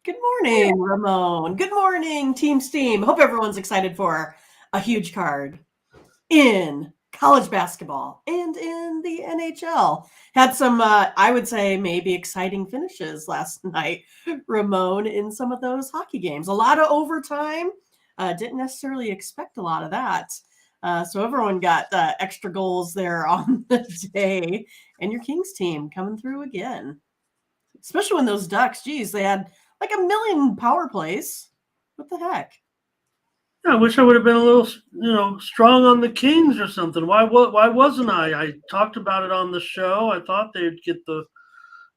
Good morning, Ramon. Good morning, Team Steam. Hope everyone's excited for a huge card in college basketball and in the NHL. Had some, I would say, maybe exciting finishes last night, Ramon, in some of those hockey games. A lot of overtime. Didn't necessarily expect a lot of that. So everyone got extra goals there on the day. And your Kings team coming through again. Especially when those Ducks, geez, they had like a million power plays. What the heck? I wish I would have been a little, strong on the Kings or something. Why wasn't I? I talked about it on the show. I thought they'd get the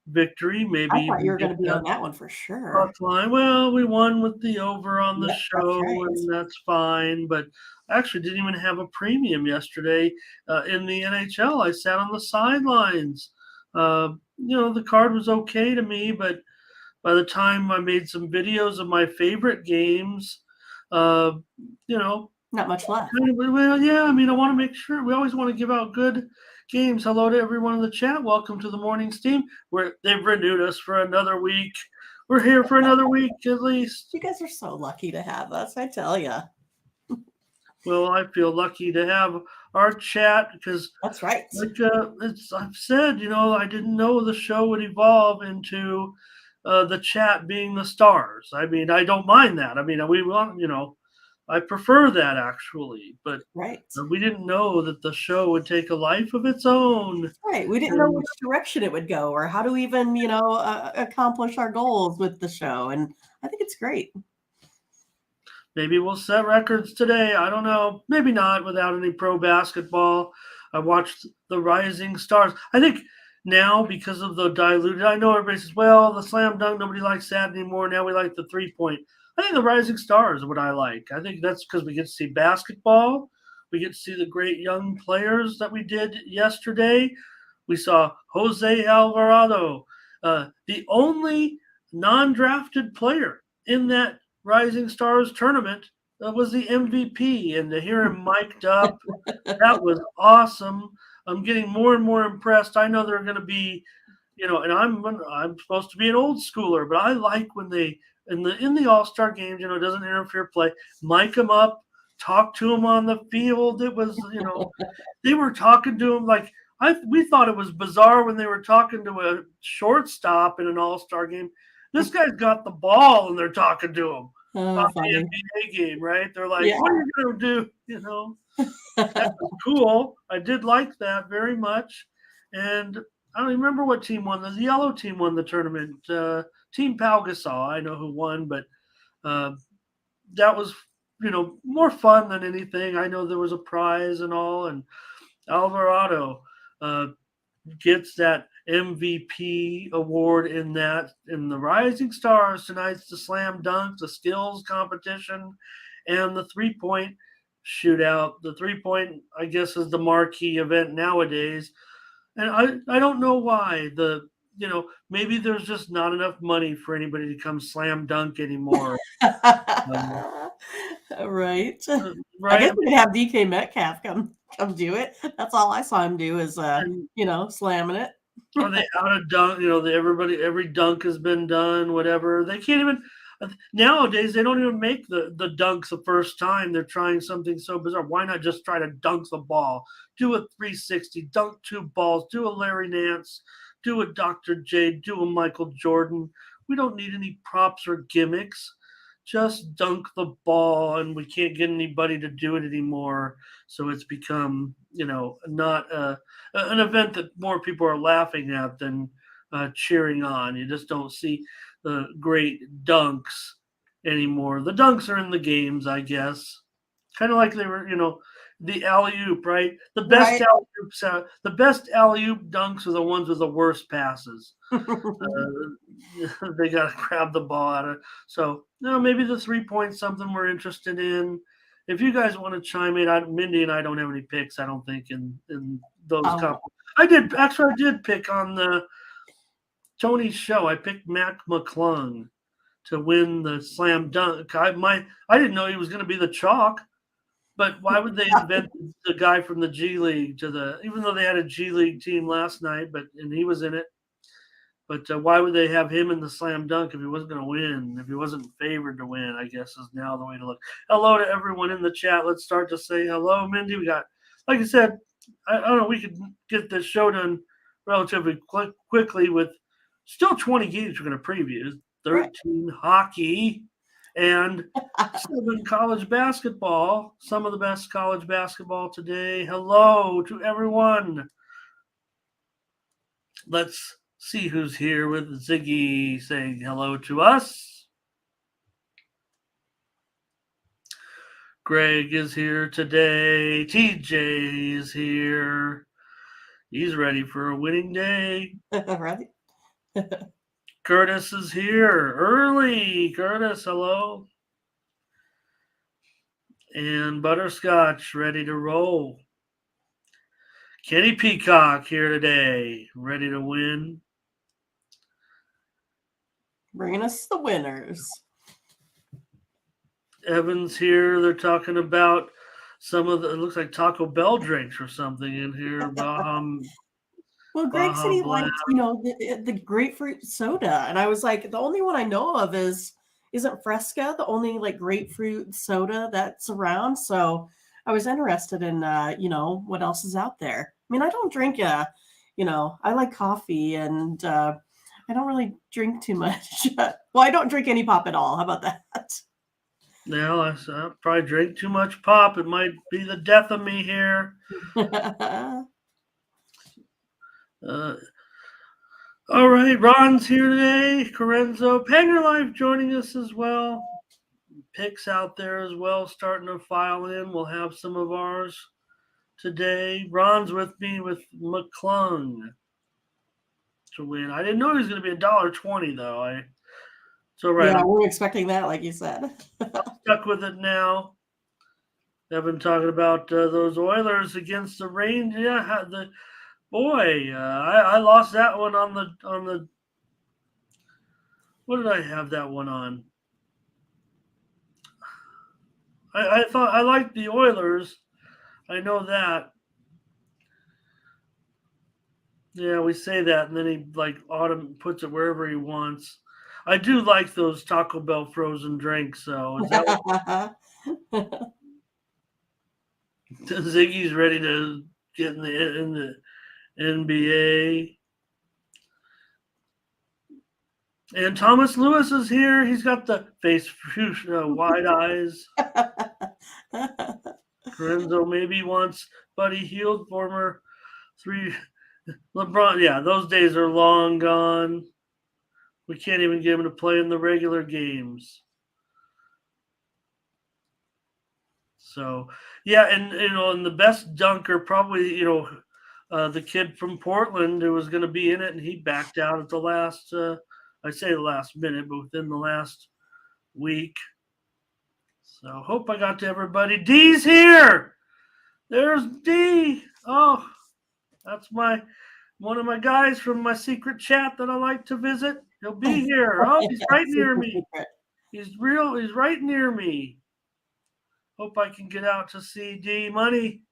victory, maybe I thought you even were going get to be that on that one for sure. puck line. Well, we won with the over on the Yep, that's show, right. and that's fine. But I actually didn't even have a premium yesterday in the NHL. I sat on the sidelines. The card was okay to me, but by the time I made some videos of my favorite games, uh, you know, Not much left. well, yeah. I mean, I want to make sure we always want to give out good games. Hello to everyone in the chat. Welcome to the morning steam. Where they've renewed us for another week. We're here for another week at least. You guys are so lucky to have us, I tell you. Well, I feel lucky to have our chat because, That's right. I've said, I didn't know the show would evolve into the chat being the stars. I mean, I don't mind that. I mean, we want, I prefer that actually, but Right. we didn't know that the show would take a life of its own. Right. We didn't know which direction it would go or how to even, accomplish our goals with the show. And I think it's great. Maybe we'll set records today. I don't know. Maybe not without any pro basketball. I watched the Rising Stars. I think now because of the diluted, I know everybody says, well, the slam dunk, nobody likes that anymore. Now we like the 3-point. I think the Rising Stars are what I like. I think that's because we get to see basketball. We get to see the great young players that we did yesterday. We saw Jose Alvarado, the only non-drafted player in that Rising Stars tournament was the MVP, and to hear him mic'd up, that was awesome. I'm getting more and more impressed. I know they're going to be, and I'm supposed to be an old schooler, but I like when they in the All-Star games, it doesn't interfere play, mic them up, talk to them on the field. It was, they were talking to him like we thought it was bizarre when they were talking to a shortstop in an All-Star game. This guy's got the ball and they're talking to him on the NBA game, right? They're like, what are you going to do? That was cool. I did like that very much. And I don't remember what team won. The yellow team won the tournament. Team Pau Gasol, I know who won, but that was, more fun than anything. I know there was a prize and all. And Alvarado gets that MVP award in the Rising Stars tonight's the slam dunk, the skills competition, and the 3-point shootout. The 3-point, I guess, is the marquee event nowadays. And I don't know why maybe there's just not enough money for anybody to come slam dunk anymore. Right. Right. I guess we could have DK Metcalf come do it. That's all I saw him do is slamming it. Are they out of dunk? Every dunk has been done, whatever. They can't even nowadays they don't even make the dunks the first time. They're trying something so bizarre. Why not just try to dunk the ball? Do a 360, dunk 2 balls, do a Larry Nance, do a Dr. J, do a Michael Jordan. We don't need any props or gimmicks. Just dunk the ball, and we can't get anybody to do it anymore. So it's become, not an event that more people are laughing at than cheering on. You just don't see the great dunks anymore. The dunks are in the games, I guess. Kind of like they were, the alley-oop, right? The best alley-oops, the best alley-oop dunks are the ones with the worst passes. They got to grab the ball out of. So, maybe the 3-point something we're interested in. If you guys want to chime in, Mindy and I don't have any picks, I don't think, in those couple. I did pick on the Tony's show. I picked Mac McClung to win the slam dunk. I didn't know he was going to be the chalk. But why would they invent the guy from the G League even though they had a G League team last night, and he was in it. But why would they have him in the slam dunk if he wasn't going to win? If he wasn't favored to win, I guess is now the way to look. Hello to everyone in the chat. Let's start to say hello, Mindy. We got, like I said, I don't know. We could get this show done relatively quickly with still 20 games we're going to preview. 13 hockey and 7 college basketball. Some of the best college basketball today. Hello to everyone. Let's see who's here with Ziggy saying hello to us. Greg is here today. TJ is here. He's ready for a winning day. Right. Curtis is here early. Curtis, hello. And Butterscotch ready to roll. Kenny Peacock here today, ready to win. Bringing us the winners. Evan's here. They're talking about some of the, it looks like Taco Bell drinks or something in here. Well, Greg said he liked, the grapefruit soda. And I was like, the only one I know of isn't Fresca, the only like grapefruit soda that's around. So I was interested in, what else is out there. I mean, I don't drink, I like coffee and I don't really drink too much. Well, I don't drink any pop at all. How about that? Now, I probably drink too much pop. It might be the death of me here. All right, Ron's here today. Corenzo, Panger Life joining us as well. Picks out there as well, starting to file in. We'll have some of ours today. Ron's with me with McClung to win. I didn't know he was going to be $1.20 though. Yeah, we're expecting that, like you said. I'm stuck with it now. I've been talking about those Oilers against the Rangers. Yeah, I lost that one on the. What did I have that one on? I thought I liked the Oilers. I know that. Yeah, we say that, and then he puts it wherever he wants. I do like those Taco Bell frozen drinks, so is that Ziggy's ready to get in the NBA. And Thomas Lewis is here. He's got the face wide eyes. Corenzo maybe wants Buddy Hield, former 3 LeBron. Yeah, those days are long gone. We can't even get him to play in the regular games. So, yeah, and the best dunker probably, the kid from Portland who was going to be in it, and he backed out at the last, I say the last minute, but within the last week. So, hope I got to everybody. D's here. There's D. Oh, that's one of my guys from my secret chat that I like to visit. He'll be here. Oh, he's right near me. He's right near me. Hope I can get out to see D Money.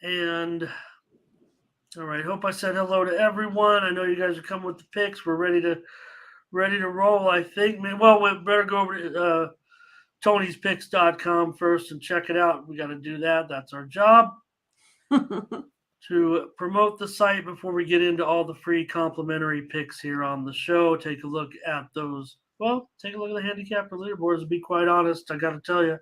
And all right, hope I said hello to everyone. I know you guys are coming with the picks. We're ready to roll, I think. Well, we better go over to Tony'sPicks.com first and check it out. We got to do that. That's our job. To promote the site before we get into all the free complimentary picks here on the show. Take a look at those. Well, take a look at the Handicapper Leaderboards. To be quite honest, I got to tell you,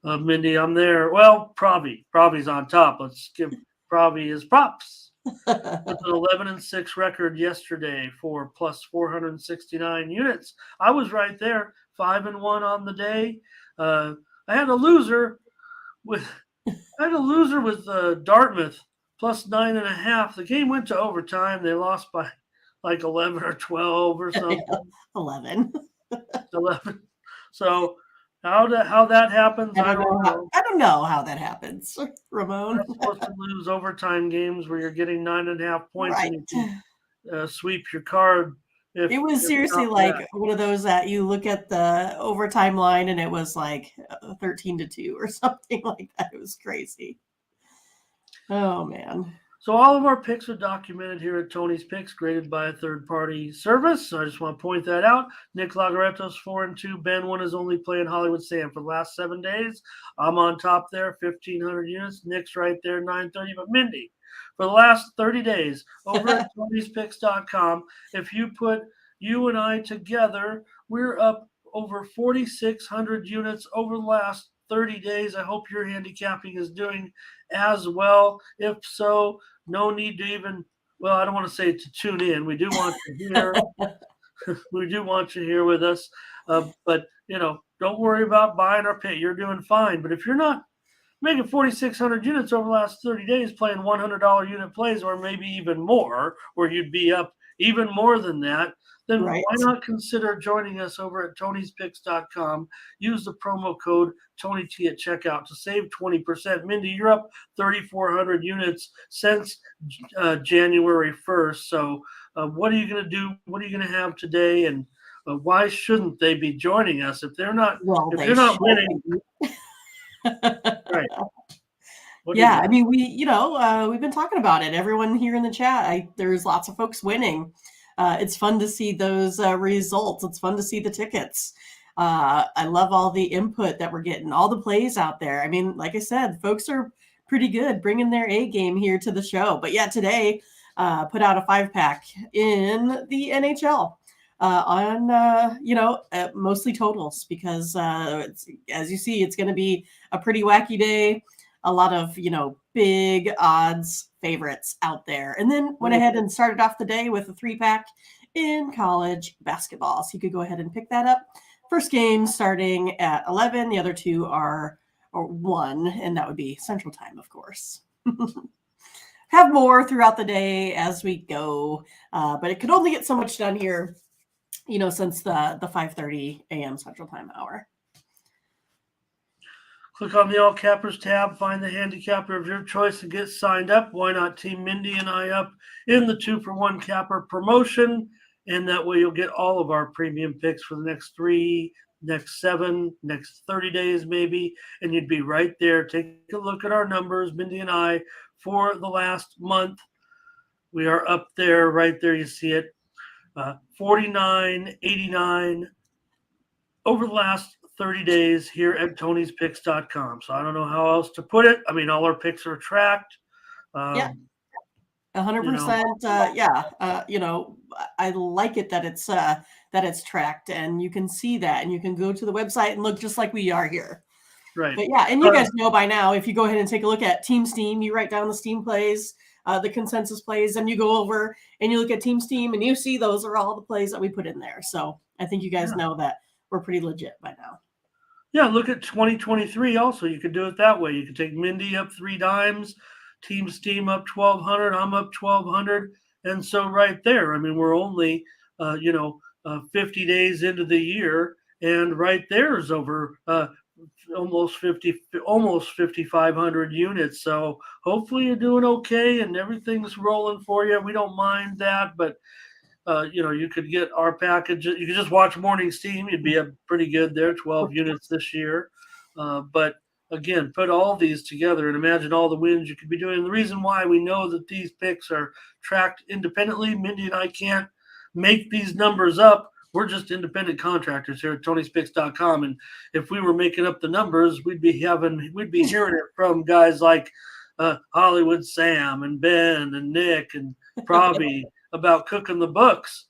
Mindy, I'm there. Well, Pravi's on top. Let's give Pravi his props. With an 11-6 record yesterday for plus 469 units. I was right there, 5-1 on the day. I had a loser with Dartmouth plus 9.5. The game went to overtime. They lost by like 11 or 12 or something. 11. 11. So how that happens, I don't know how that happens, Ramon. You're supposed to lose overtime games where you're getting 9.5 points right. and you can sweep your card. It was seriously like one of those that you look at the overtime line and it was like 13-2 or something like that. It was crazy. Oh man. So all of our picks are documented here at Tony's Picks, graded by a third-party service. So I just want to point that out. Nick Lagaretto's 4-2. Ben one is only playing Hollywood Sam for the last 7 days. I'm on top there, 1,500 units. Nick's right there, 930. But Mindy, for the last 30 days, over at Tony'sPicks.com, if you put you and I together, we're up over 4,600 units over the last 30 days. I hope your handicapping is doing as well. If so, no need to even, well, I don't want to say to tune in. We do want you here. We do want you here with us. But, don't worry about buying our pit. You're doing fine. But if you're not making 4,600 units over the last 30 days playing $100 unit plays, or maybe even more, where you'd be up even more than that, then Right. why not consider joining us over at Tony'sPicks.com? Use the promo code TonyT at checkout to save 20%. Mindy, you're up 3,400 units since January 1st. So what are you going to do? What are you going to have today? And why shouldn't they be joining us if they're not? Well, if they they're not should winning, be. right? Yeah, I mean, we've been talking about it. Everyone here in the chat, there's lots of folks winning. It's fun to see those results. It's fun to see the tickets. I love all the input that we're getting, all the plays out there. I mean, like I said, folks are pretty good bringing their A game here to the show. But yeah, today put out a 5-pack in the NHL on, mostly totals because as you see, it's going to be a pretty wacky day. A lot of, big odds favorites out there. And then went ahead and started off the day with a 3-pack in college basketball. So you could go ahead and pick that up. First game starting at 11. The other two are 1, and that would be Central Time, of course. Have more throughout the day as we go. But it could only get so much done here, since the 5:30 a.m. Central Time hour. Click on the All Cappers tab, find the handicapper of your choice, and get signed up. Why not team Mindy and I up in the 2-for-1 capper promotion? And that way you'll get all of our premium picks for the next 3, next 7, next 30 days maybe. And you'd be right there. Take a look at our numbers, Mindy and I, for the last month. We are up there, right there. You see it. 49, 89 over the last 30 days here at Tony'sPicks.com. So I don't know how else to put it. I mean, all our picks are tracked. Yeah, 100%. I like it that it's tracked, and you can see that, and you can go to the website and look just like we are here. Right. But yeah, and you guys know by now, if you go ahead and take a look at Team Steam, you write down the Steam plays, the consensus plays, and you go over and you look at Team Steam, and you see those are all the plays that we put in there. So I think you guys know that we're pretty legit by now. Yeah, look at 2023 also. You could do it that way. You could take Mindy up 3 dimes, Team Steam up 1,200, I'm up 1,200. And so right there, I mean, we're only, 50 days into the year, and right there is over almost 5,500 units. So hopefully you're doing okay and everything's rolling for you. We don't mind that, but you could get our package. You could just watch Morning Steam. You'd be up pretty good there, 12 units this year. But again, put all these together and imagine all the wins you could be doing. And the reason why we know that these picks are tracked independently, Mindy and I can't make these numbers up. We're just independent contractors here at Tony'sPicks.com. And if we were making up the numbers, we'd be hearing it from guys like Hollywood Sam and Ben and Nick and Proby about cooking the books,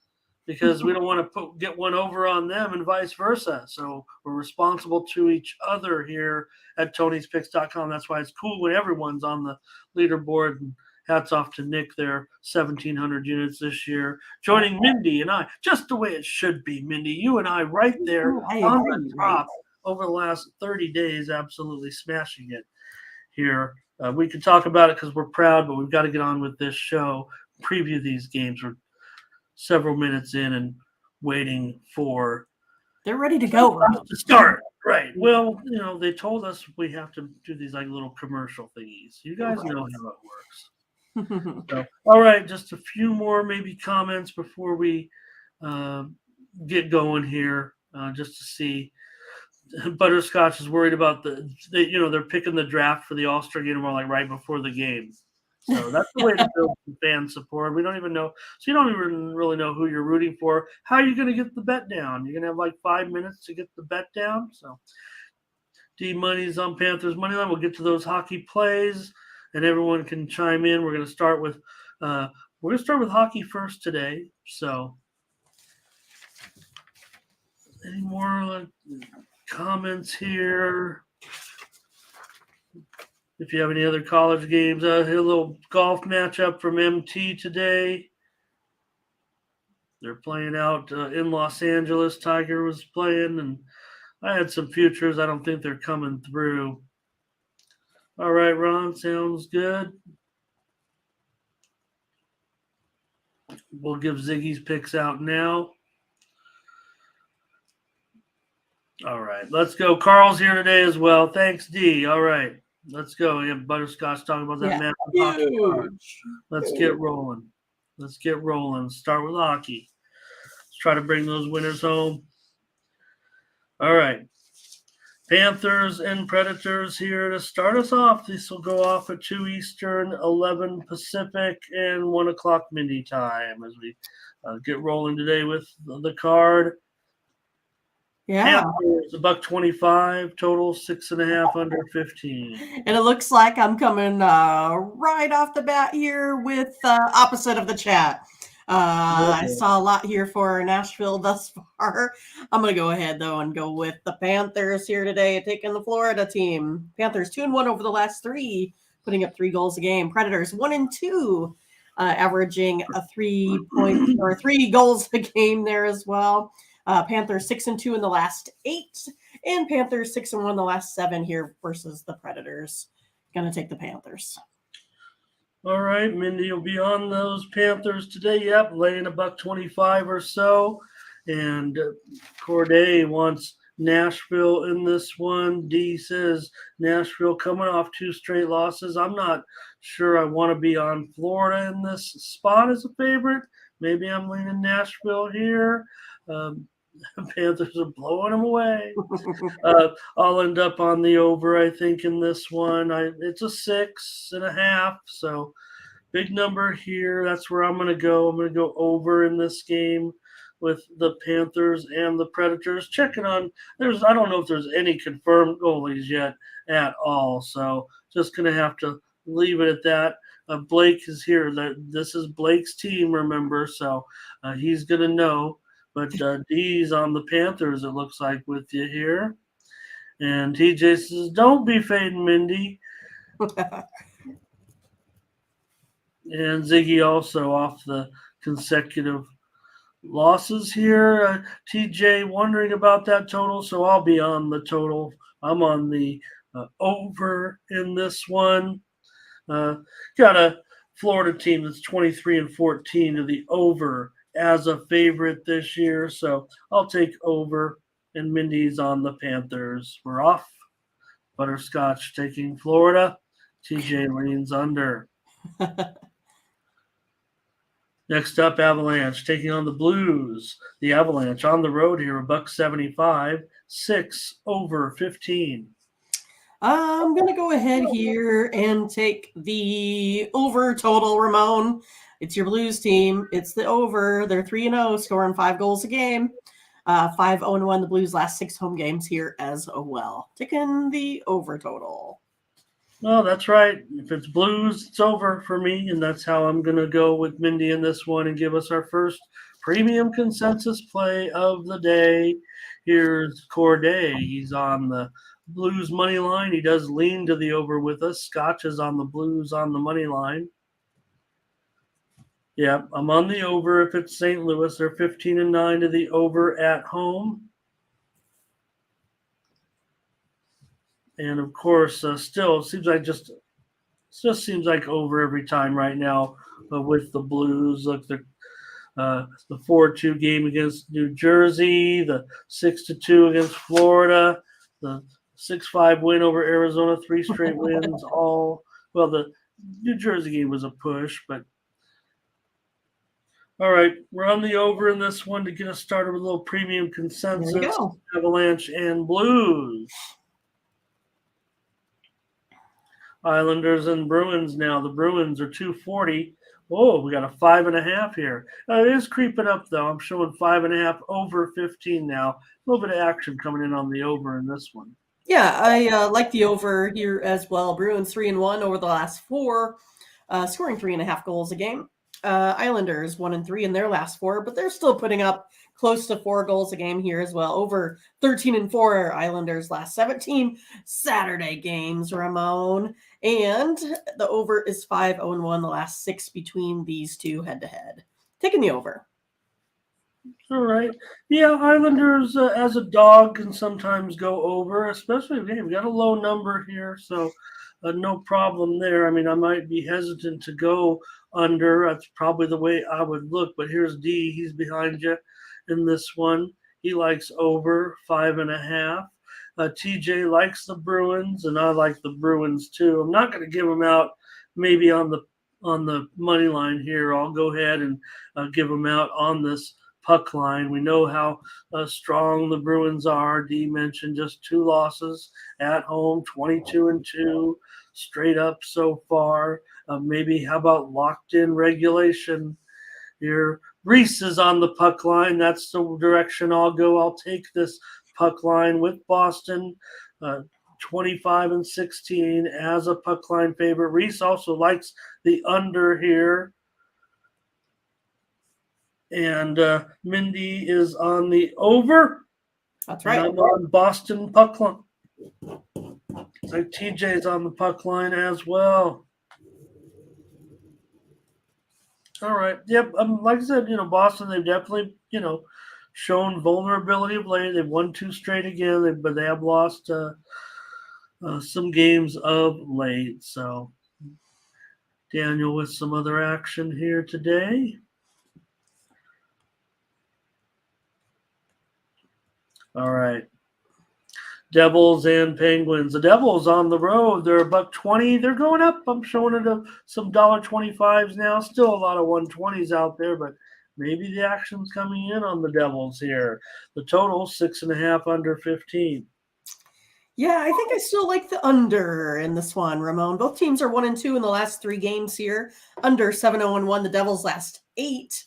because we don't want to get one over on them and vice versa. So we're responsible to each other here at Tony'sPicks.com. That's why it's cool when everyone's on the leaderboard. And hats off to Nick there, 1,700 units this year, joining Mindy and I, just the way it should be, Mindy. You and I right there on the top over the last 30 days, absolutely smashing it here. We can talk about it because we're proud, but we've got to get on with this show, preview these games. We're several minutes in and waiting for they're ready to go to start. Right. Well, they told us we have to do these like little commercial thingies. You guys know how it works. So, all right, just a few more maybe comments before we get going here, just to see. Butterscotch is worried about they're picking the draft for the All-Star game more like right before the game. So that's the way to build some fan support. We don't even know. So you don't even really know who you're rooting for. How are you going to get the bet down? You're going to have like 5 minutes to get the bet down. So D money's on Panthers money line. We'll get to those hockey plays, and everyone can chime in. We're going to start with hockey first today. So any more comments here? If you have any other college games, a little golf matchup from MT today. They're playing out in Los Angeles. Tiger was playing, and I had some futures. I don't think they're coming through. All right, Ron, sounds good. We'll give Ziggy's picks out now. All right, let's go. Carl's here today as well. Thanks, D. All right, let's go. Yeah, Butterscotch talking about that match. Let's get rolling. Start with hockey. Let's try to bring those winners home. All right. Panthers and Predators here to start us off. This will go off at 2 Eastern, 11 Pacific, and 1 o'clock Mindy time as we get rolling today with the card. Yeah. Panthers, $1.25, total 6.5 under 15. And it looks like I'm coming right off the bat here with opposite of the chat. I saw a lot here for Nashville thus far. I'm going to go ahead, though, and go with the Panthers here today, taking the Florida team. Panthers 2-1 over the last 3, putting up 3 goals a game. Predators 1-2, averaging a 3 goals a game there as well. Panthers 6-2 in the last 8, and Panthers 6-1 in the last 7 here versus the Predators. Going to take the Panthers. All right, Mindy will be on those Panthers today. Yep, laying $1.25 or so. And Corday wants Nashville in this one. D says Nashville coming off 2 straight losses. I'm not sure I want to be on Florida in this spot as a favorite. Maybe I'm leaning Nashville here. Panthers are blowing them away. I'll end up on the over, I think, in this one. It's a 6.5, so big number here. That's where I'm going to go. I'm going to go over in this game with the Panthers and the Predators. Checking on, I don't know if there's any confirmed goalies yet at all, so just going to have to leave it at that. Blake is here. This is Blake's team, remember, so he's going to know. But D's on the Panthers, it looks like, with you here. And TJ says, don't be fading, Mindy. And Ziggy also off the consecutive losses here. TJ wondering about that total, so I'll be on the total. I'm on the over in this one. Got a Florida team that's 23-14 to the over as a favorite this year, so I'll take over, and Mindy's on the Panthers. We're off. Butterscotch taking Florida. TJ leans under. Next up, Avalanche taking on the Blues. The Avalanche on the road here, $1.75, 6 over 15. I'm going to go ahead here and take the over total, Ramon. It's your Blues team. It's the over. They're 3-0, scoring 5 goals a game. 5-0-1 the Blues last 6 home games here as well. Taking the over total. Well, that's right. If it's Blues, it's over for me, and that's how I'm going to go with Mindy in this one and give us our first premium consensus play of the day. Here's Corday. He's on the Blues money line. He does lean to the over with us. Scotch is on the Blues on the money line. Yeah, I'm on the over if it's St. Louis. They're 15-9 to the over at home. And of course, still seems like just seems like over every time right now with the Blues. Look, the 4-2 game against New Jersey, the 6-2 against Florida, the 6-5 win over Arizona, 3 straight wins. The New Jersey game was a push, but all right, we're on the over in this one to get us started with a little premium consensus. Avalanche and Blues. Islanders and Bruins now. The Bruins are 240. Oh, we got a 5.5 here. It is creeping up, though. I'm showing 5.5 over 15 now. A little bit of action coming in on the over in this one. Yeah, I like the over here as well. Bruins 3-1 over the last 4, scoring 3.5 goals a game. Islanders 1-3 in their last 4, but they're still putting up close to 4 goals a game here as well. Over 13-4 Islanders last 17 Saturday games, Ramon. And the over is 5-0-1 the last 6 between these two head-to-head. Taking the over. All right. Yeah, Islanders as a dog can sometimes go over, especially if we got a low number here, so no problem there. I mean, I might be hesitant to go under. That's probably the way I would look, but here's D. He's behind you in this one. He likes over 5.5. TJ likes the Bruins, and I like the Bruins too. I'm not going to give them out maybe on the money line here. I'll go ahead and give them out on this puck line. We know how strong the Bruins are. D mentioned just 2 losses at home, 22-2 straight up so far. Maybe how about locked in regulation here? Reese is on the puck line. That's the direction I'll go. I'll take this puck line with Boston. 25-16 as a puck line favorite. Reese also likes the under here. And Mindy is on the over. That's right. I'm on Boston puck line. It's like TJ's on the puck line as well. All right. Yep. Like I said, Boston, they've definitely, shown vulnerability of late. They've won 2 straight again, but they have lost some games of late. So Daniel with some other action here today. All right. Devils and Penguins. The Devils on the road. They're $1.20. They're going up. I'm showing it some $1.25s now. Still a lot of 120s out there, but maybe the action's coming in on the Devils here. The total 6.5 under 15. Yeah, I think I still like the under in this one, Ramon. Both teams are 1-2 in the last 3 games here. Under 7-0-1, the Devils last 8.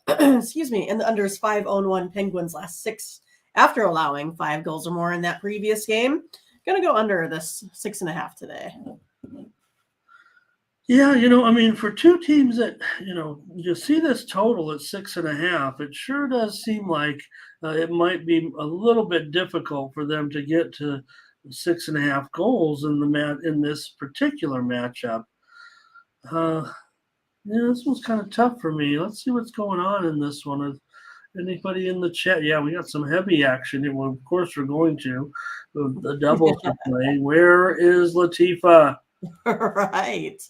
Excuse me, and the under is 5-0-1, Penguins last 6. After allowing 5 goals or more in that previous game. Going to go under this 6.5 today. Yeah, for 2 teams that, you see this total at 6.5, it sure does seem like it might be a little bit difficult for them to get to 6.5 goals in this particular matchup. This one's kind of tough for me. Let's see what's going on in this one. Anybody in the chat? Yeah, we got some heavy action. Well, of course, we're going to. The Devils are playing. Where is Latifa? Right.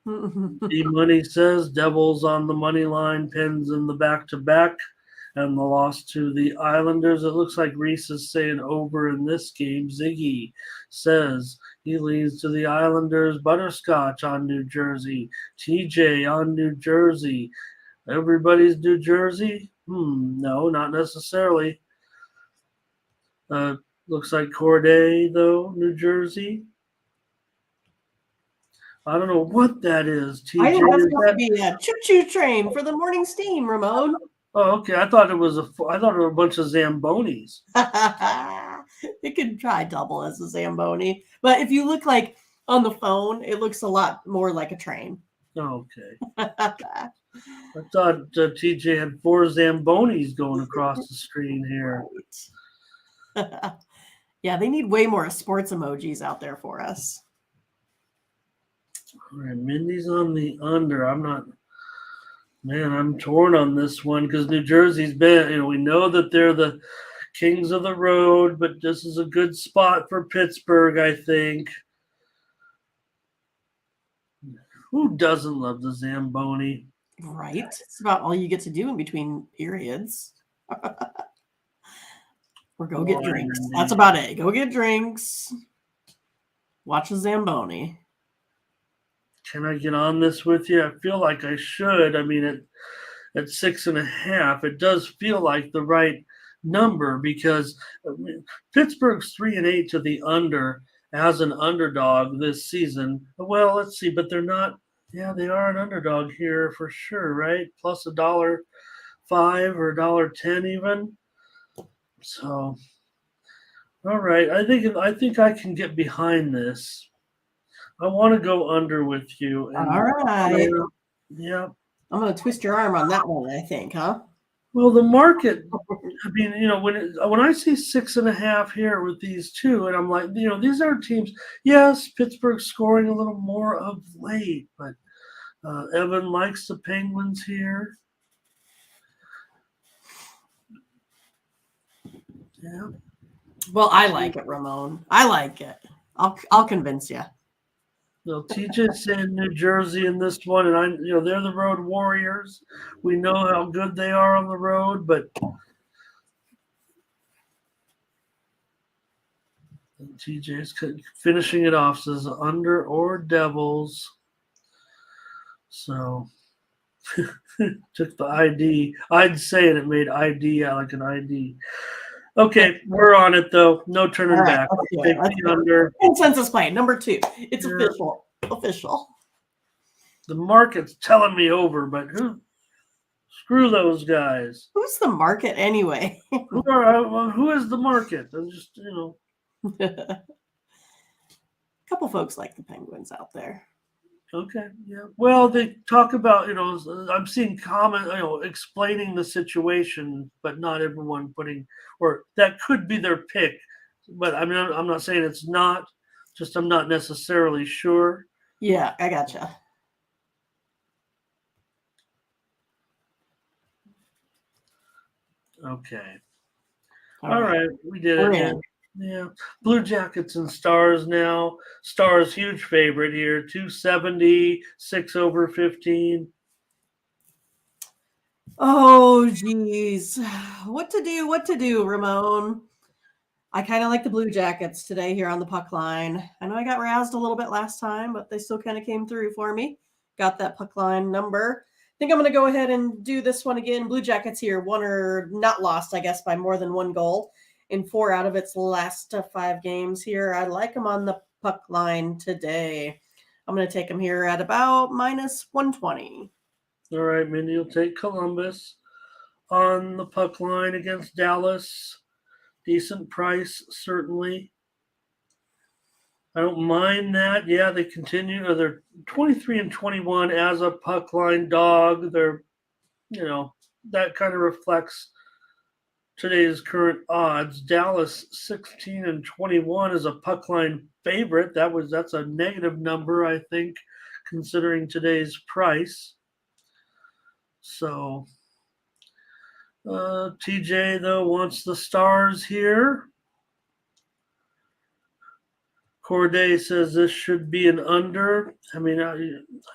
D-Money says Devils on the money line, Pens in the back-to-back, and the loss to the Islanders. It looks like Reese is saying over in this game. Ziggy says he leads to the Islanders. Butterscotch on New Jersey. TJ on New Jersey. Everybody's New Jersey? No, not necessarily. Looks like Corday, though, New Jersey. I don't know what that is. TJ, I think that's supposed to be a choo-choo train for the morning steam, Ramon. Oh, okay. I thought it were a bunch of Zambonis. It could try double as a Zamboni, but if you look like on the phone, it looks a lot more like a train. Okay. I thought TJ had 4 Zambonis going across the screen here. Right. Yeah, they need way more sports emojis out there for us. All right, Mindy's on the under. I'm torn on this one because New Jersey's been, we know that they're the kings of the road, but this is a good spot for Pittsburgh, I think. Who doesn't love the Zamboni? Right. It's about all you get to do in between periods. Or go get drinks. That's about it. Go get drinks. Watch a Zamboni. Can I get on this with you? I feel like I should. I mean, at 6.5, it does feel like the right number because Pittsburgh's 3-8 to the under. as an underdog this season. Well, let's see, but they're not. Yeah, they are an underdog here for sure, right? Plus $1.05 or $1.10 even. So, all right, I think I can get behind this. I want to go under with you, All and right. yeah. I'm going to twist your arm on that one, I think, huh? Well, the market. I mean, when I see 6.5 here with these two, and I'm like, these are teams. Yes, Pittsburgh scoring a little more of late, but Evan likes the Penguins here. Yeah. Well, I like it, Ramon. I like it. I'll convince you. So TJ's in New Jersey in this one, and they're the road warriors. We know how good they are on the road, but TJ's finishing it off, says under or Devils. So took the ID. I'd say it made ID out like an ID. Okay, we're on it though. No turning back. Take the under. Consensus play number 2. It's official. Official. The market's telling me over, but screw those guys. Who's the market anyway? Who is the market? I'm just A couple folks like the Penguins out there. Okay, yeah. Well, they talk about, I'm seeing comment, explaining the situation, but not everyone or that could be their pick. But I mean, I'm not saying it's not, just I'm not necessarily sure. Yeah, I gotcha. Okay. All right. We did We're it. Yeah. Blue Jackets and Stars now. Stars huge favorite here. 270, 6/15. Oh, geez. What to do, Ramon? I kind of like the Blue Jackets today here on the puck line. I know I got razzed a little bit last time, but they still kind of came through for me. Got that puck line number. I think I'm going to go ahead and do this one again. Blue Jackets here, won or not lost, I guess, by more than 1 goal in 4 out of its last 5 games here. I like them on the puck line today. I'm going to take them here at about minus 120. All right, Mindy, you'll take Columbus on the puck line against Dallas. Decent price, certainly. I don't mind that. Yeah, they continue. They're 23-21 as a puck line dog. They're, that kind of reflects today's current odds. Dallas 16-21 is a puck line favorite. That's a negative number, I think, considering today's price. So TJ though wants the Stars here. Corday says this should be an under. I mean, I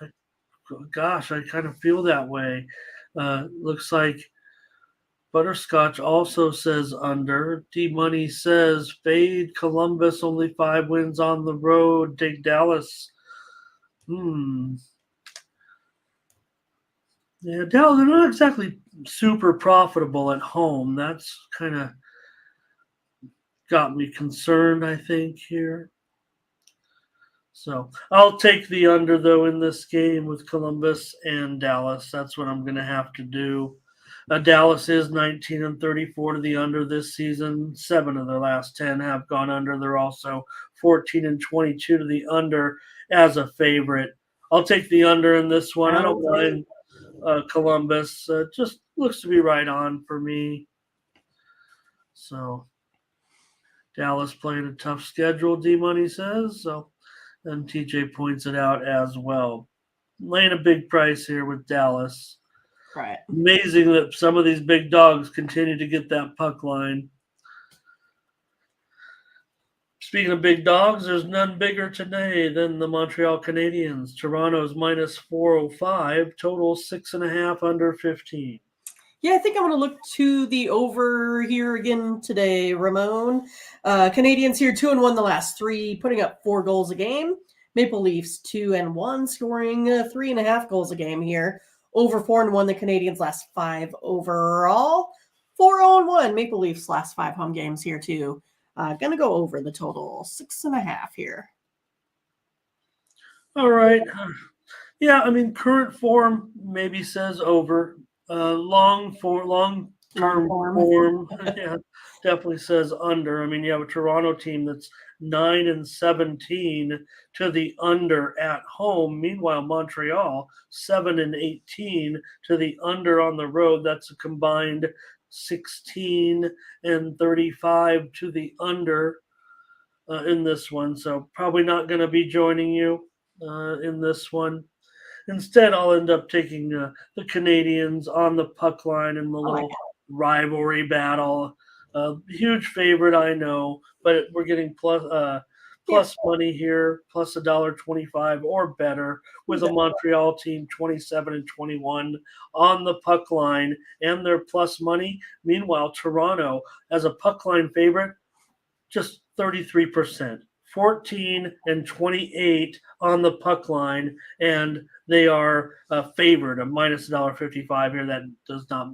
kind of feel that way. Looks like Butterscotch also says under. D-Money says fade Columbus, only 5 wins on the road. Take Dallas. Yeah, Dallas, they're not exactly super profitable at home. That's kind of got me concerned, I think, here. So I'll take the under, though, in this game with Columbus and Dallas. That's what I'm going to have to do. Dallas is 19-34 to the under this season. 7 of their last 10 have gone under. They're also 14-22 to the under as a favorite. I'll take the under in this one. I don't mind Columbus. Just looks to be right on for me. So Dallas playing a tough schedule, D-Money says. So, and TJ points it out as well. Laying a big price here with Dallas. Right. Amazing that some of these big dogs continue to get that puck line. Speaking of big dogs, there's none bigger today than the Montreal Canadiens. Toronto's minus 405, total 6.5 under 15. Yeah, I think I'm going to look to the over here again today, Ramon. Canadiens here 2-1 the last 3, putting up 4 goals a game. Maple Leafs 2-1, scoring 3.5 goals a game here. Over 4-1 the Canadiens last 5 overall. 4-0-1 Maple Leafs last 5 home games here too. Gonna go over the total 6.5 here. All right. Yeah, I mean, current form maybe says over. Long-term form, yeah, definitely says under. I mean, you have a Toronto team that's 9-17 to the under at home. Meanwhile, Montreal 7-18 to the under on the road. That's a combined 16-35 to the under in this one. So probably not going to be joining you in this one. Instead, I'll end up taking the Canadiens on the puck line in the little rivalry battle. Huge favorite, I know, but we're getting plus money here, plus $1.25 or better with a Montreal team 27-21 on the puck line and their plus money. Meanwhile, Toronto as a puck line favorite, just 33%. 14-28 on the puck line, and they are favored a minus $1.55 here. That does not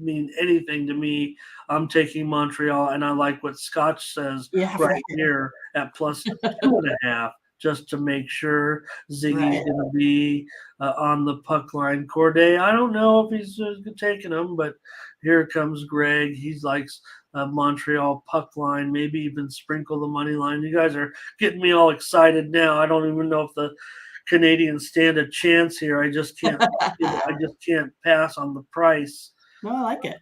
mean anything to me. I'm taking Montreal, and I like what Scotch says right here at plus 2.5, just to make sure Ziggy's going to be on the puck line. Corday, I don't know if he's taking him, but here comes Greg. He likes Montreal puck line, maybe even sprinkle the money line. You guys are getting me all excited now. I don't even know if the Canadiens stand a chance here. I just can't pass on the price. No, I like it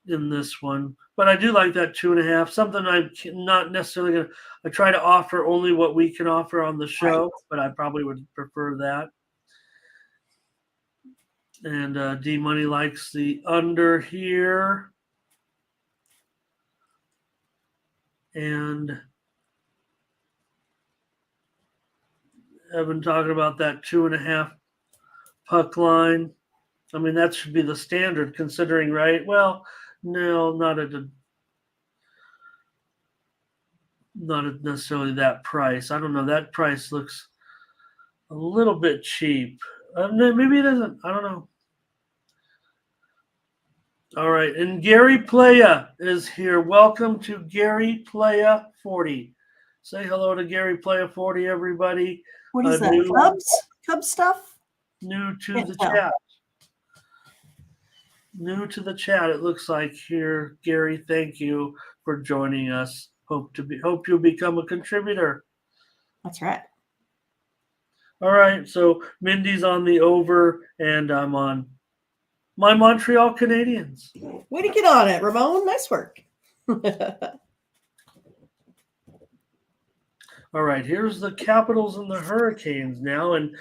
in this one, but I do like that 2.5. Something I'm not necessarily going to. I try to offer only what we can offer on the show, but I probably would prefer that. And D Money likes the under here. And I've been talking about that 2.5 puck line. I mean, that should be the standard considering, right? Well, no, not at necessarily that price. I don't know. That price looks a little bit cheap. Maybe it isn't. I don't know. All right. And Gary Playa is here. Welcome to Gary Playa 40. Say hello to Gary Playa 40, everybody. What is that? Cubs stuff? New to the chat. New to the chat, it looks like here. Gary, thank you for joining us. Hope you'll become a contributor. That's right. All right, so Mindy's on the over, and I'm on my Montreal Canadiens. Way to get on it, Ramon. Nice work. All right, here's the Capitals and the Hurricanes now, and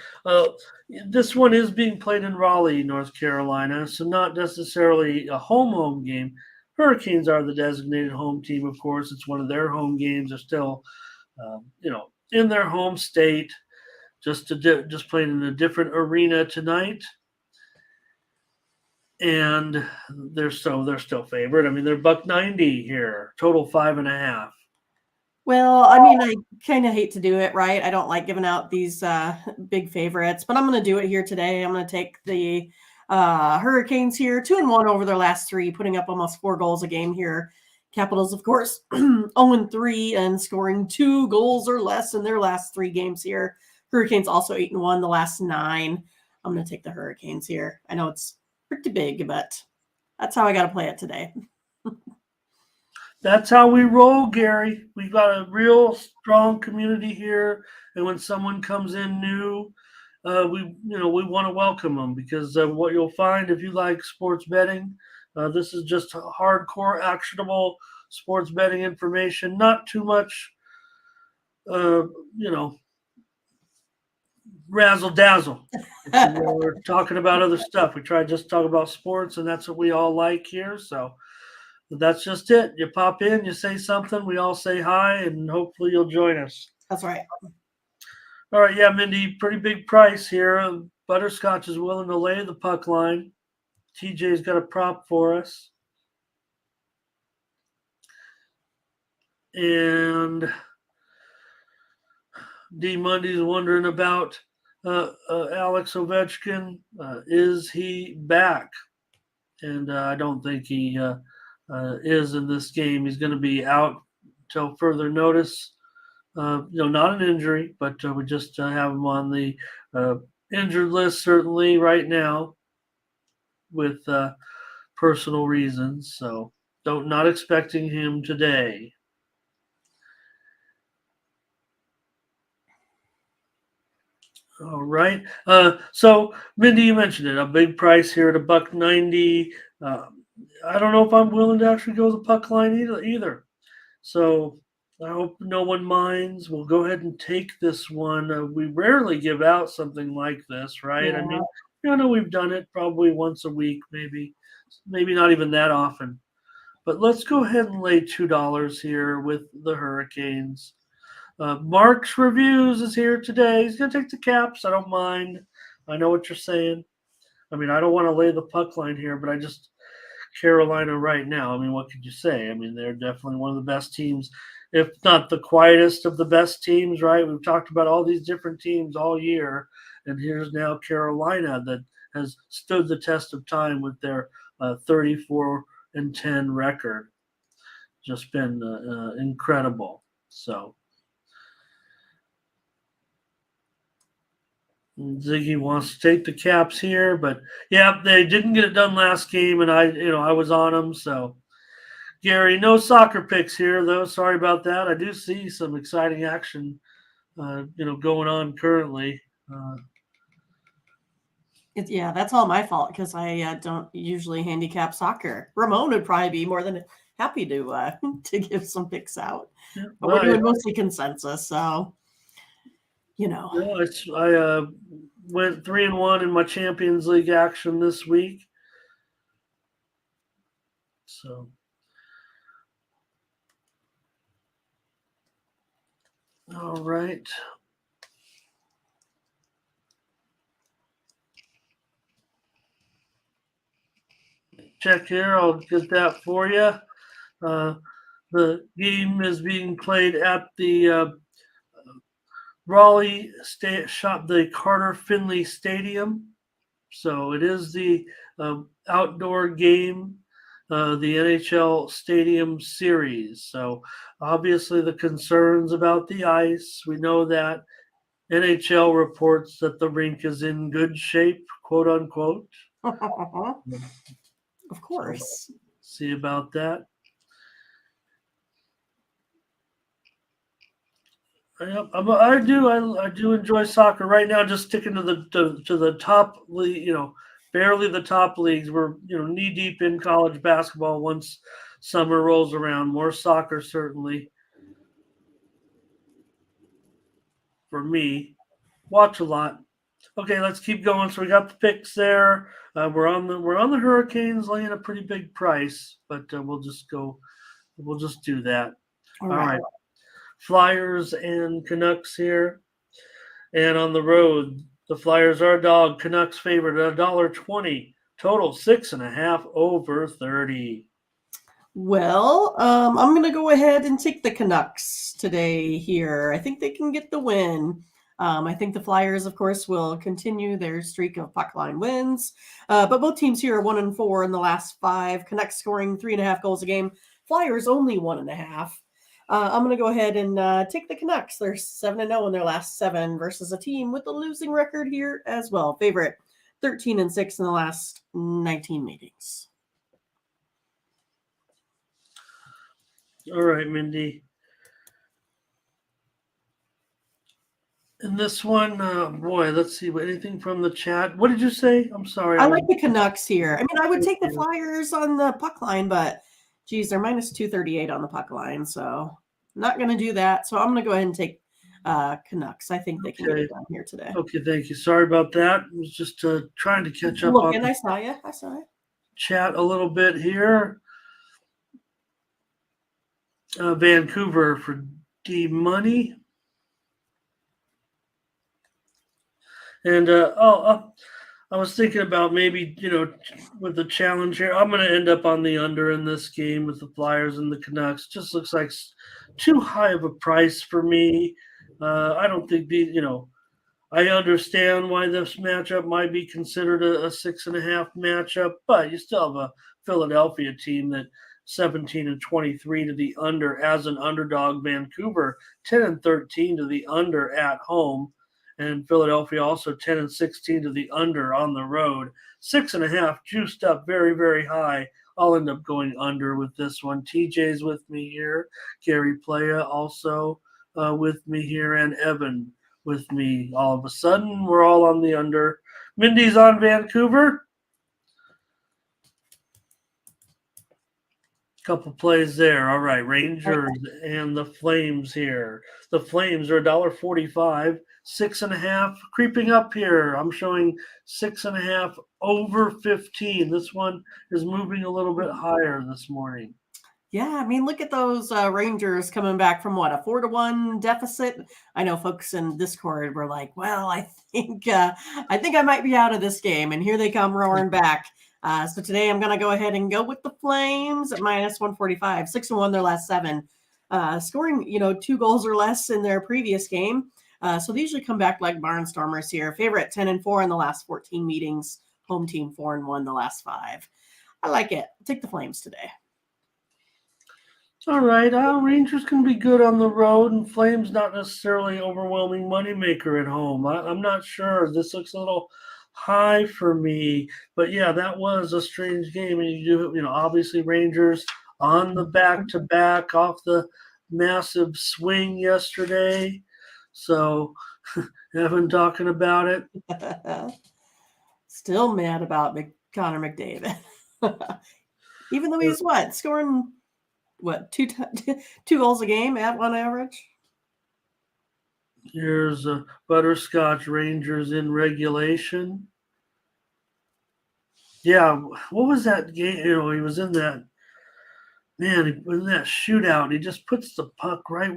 this one is being played in Raleigh, North Carolina, so not necessarily a home game. Hurricanes are the designated home team, of course. It's one of their home games. They're still, in their home state, just playing in a different arena tonight, and they're still favored. I mean, they're $1.90 here, total 5.5. Well, I mean, I kind of hate to do it, right? I don't like giving out these big favorites, but I'm going to do it here today. I'm going to take the Hurricanes here, 2-1 over their last 3, putting up almost 4 goals a game here. Capitals, of course, 0-3 and scoring 2 goals or less in their last 3 games here. Hurricanes also 8-1 the last 9. I'm going to take the Hurricanes here. I know it's pretty big, but that's how I got to play it today. That's how we roll, Gary. We've got a real strong community here, and when someone comes in new, we want to welcome them because what you'll find if you like sports betting, this is just hardcore, actionable sports betting information. Not too much, razzle dazzle. We're talking about other stuff. We try to just talk about sports, and that's what we all like here. So. That's just it. You pop in, you say something, we all say hi, and hopefully you'll join us. That's right. All right, yeah, Mindy, pretty big price here. Butterscotch is willing to lay the puck line. TJ's got a prop for us. And D. Mundy's wondering about Alex Ovechkin. Is he back? And I don't think he is in this game. He's going to be out until further notice. Not an injury, but we just have him on the injured list certainly right now with personal reasons. So not expecting him today. All right. So Mindy, you mentioned it, a big price here at $1.90. I don't know if I'm willing to actually go the puck line either. So I hope no one minds. We'll go ahead and take this one. We rarely give out something like this, right? Yeah. I mean, we've done it probably once a week, maybe not even that often. But let's go ahead and lay $2 here with the Hurricanes. Mark's Reviews is here today. He's going to take the Caps. I don't mind. I know what you're saying. I mean, I don't want to lay the puck line here, but I just Carolina right now. I mean, what could you say? I mean, they're definitely one of the best teams, if not the quietest of the best teams, right? We've talked about all these different teams all year, and here's now Carolina that has stood the test of time with their 34-10 record. Just been incredible. So Ziggy wants to take the Caps here, but yeah, they didn't get it done last game, and I was on them. So Gary, no soccer picks here though. Sorry about that. I do see some exciting action, going on currently. Yeah, that's all my fault because I don't usually handicap soccer. Ramon would probably be more than happy to to give some picks out, but we're doing mostly consensus, so. Yeah, I went 3-1 in my Champions League action this week. So, all right. Check here. I'll get that for you. The game is being played at the Raleigh the Carter Finley Stadium. So it is the outdoor game, the NHL Stadium Series. So obviously the concerns about the ice, we know that. NHL reports that the rink is in good shape, quote unquote. Of course. So, see about that. I do enjoy soccer right now. Just sticking to the top league, barely the top leagues. We're knee deep in college basketball. Once summer rolls around, more soccer certainly for me. Watch a lot. Okay, let's keep going. So we got the picks there. We're on the Hurricanes laying a pretty big price, but we'll just do that. All right. Flyers and Canucks here. And on the road, the Flyers are a dog. Canucks favored at $1.20. Total 6.5 over 30. Well, I'm going to go ahead and take the Canucks today here. I think they can get the win. I think the Flyers, of course, will continue their streak of puck line wins. But both teams here are 1-4 in the last 5. Canucks scoring 3.5 goals a game. Flyers only 1.5. I'm going to go ahead and take the Canucks. They're 7-0 in their last 7 versus a team with a losing record here as well. Favorite 13-6 in the last 19 meetings. All right, Mindy. And this one, boy, let's see. Anything from the chat? What did you say? I'm sorry. I like the Canucks here. I mean, I would take the Flyers on the puck line, but geez, they're minus 238 on the puck line, so I'm not going to do that. So I'm going to go ahead and take Canucks. I think they can get it done here today. Okay, thank you. Sorry about that. I was just trying to catch up on. I saw you. Chat a little bit here. Vancouver for D Money. And I was thinking about maybe, with the challenge here, I'm going to end up on the under in this game with the Flyers and the Canucks. Just looks like too high of a price for me. I don't think I understand why this matchup might be considered a 6.5 matchup, but you still have a Philadelphia team that 17-23 to the under as an underdog. Vancouver 10-13 to the under at home. And Philadelphia also 10-16 to the under on the road. 6.5 juiced up very, very high. I'll end up going under with this one. TJ's with me here. Gary Playa also with me here. And Evan with me. All of a sudden, we're all on the under. Mindy's on Vancouver. Couple plays there. All right, Rangers and the Flames here. The Flames are $1.45, 6.5, creeping up here. I'm showing 6.5 over 15. This one is moving a little bit higher this morning. Yeah, I mean, look at those Rangers coming back from what, a 4-1 deficit. I know folks in Discord were like, "Well, I think I might be out of this game," and here they come roaring back. So today I'm going to go ahead and go with the Flames at -145, 6-1 their last 7, scoring 2 goals or less in their previous game. So they usually come back like barnstormers here. Favorite 10-4 in the last 14 meetings. Home team 4-1 the last 5. I like it. I'll take the Flames today. All right, Rangers can be good on the road, and Flames not necessarily overwhelming moneymaker at home. I'm not sure. This looks a little high for me, but yeah, that was a strange game. And you do, obviously Rangers on the back-to-back off the massive swing yesterday. So, Evan talking about it. Still mad about Connor McDavid, even though he's scoring. Two goals a game at on average? Here's Butterscotch Rangers in regulation. Yeah, what was that game? He was in that. Man, in that shootout, he just puts the puck right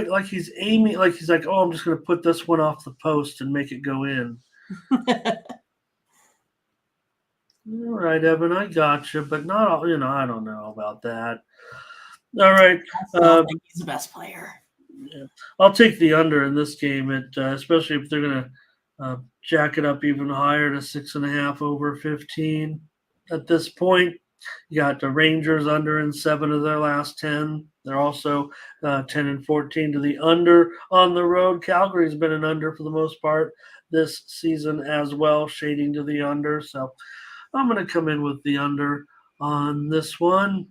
like he's aiming, like he's like, "Oh, I'm just going to put this one off the post and make it go in." All right, Evan, I got you, but not all. I don't know about that. All right. I think he's the best player. Yeah. I'll take the under in this game, especially if they're going to jack it up even higher to 6.5 over 15. At this point, you got the Rangers under in 7 of their last 10. They're also 10-14 to the under on the road. Calgary's been an under for the most part this season as well, shading to the under. So I'm going to come in with the under on this one.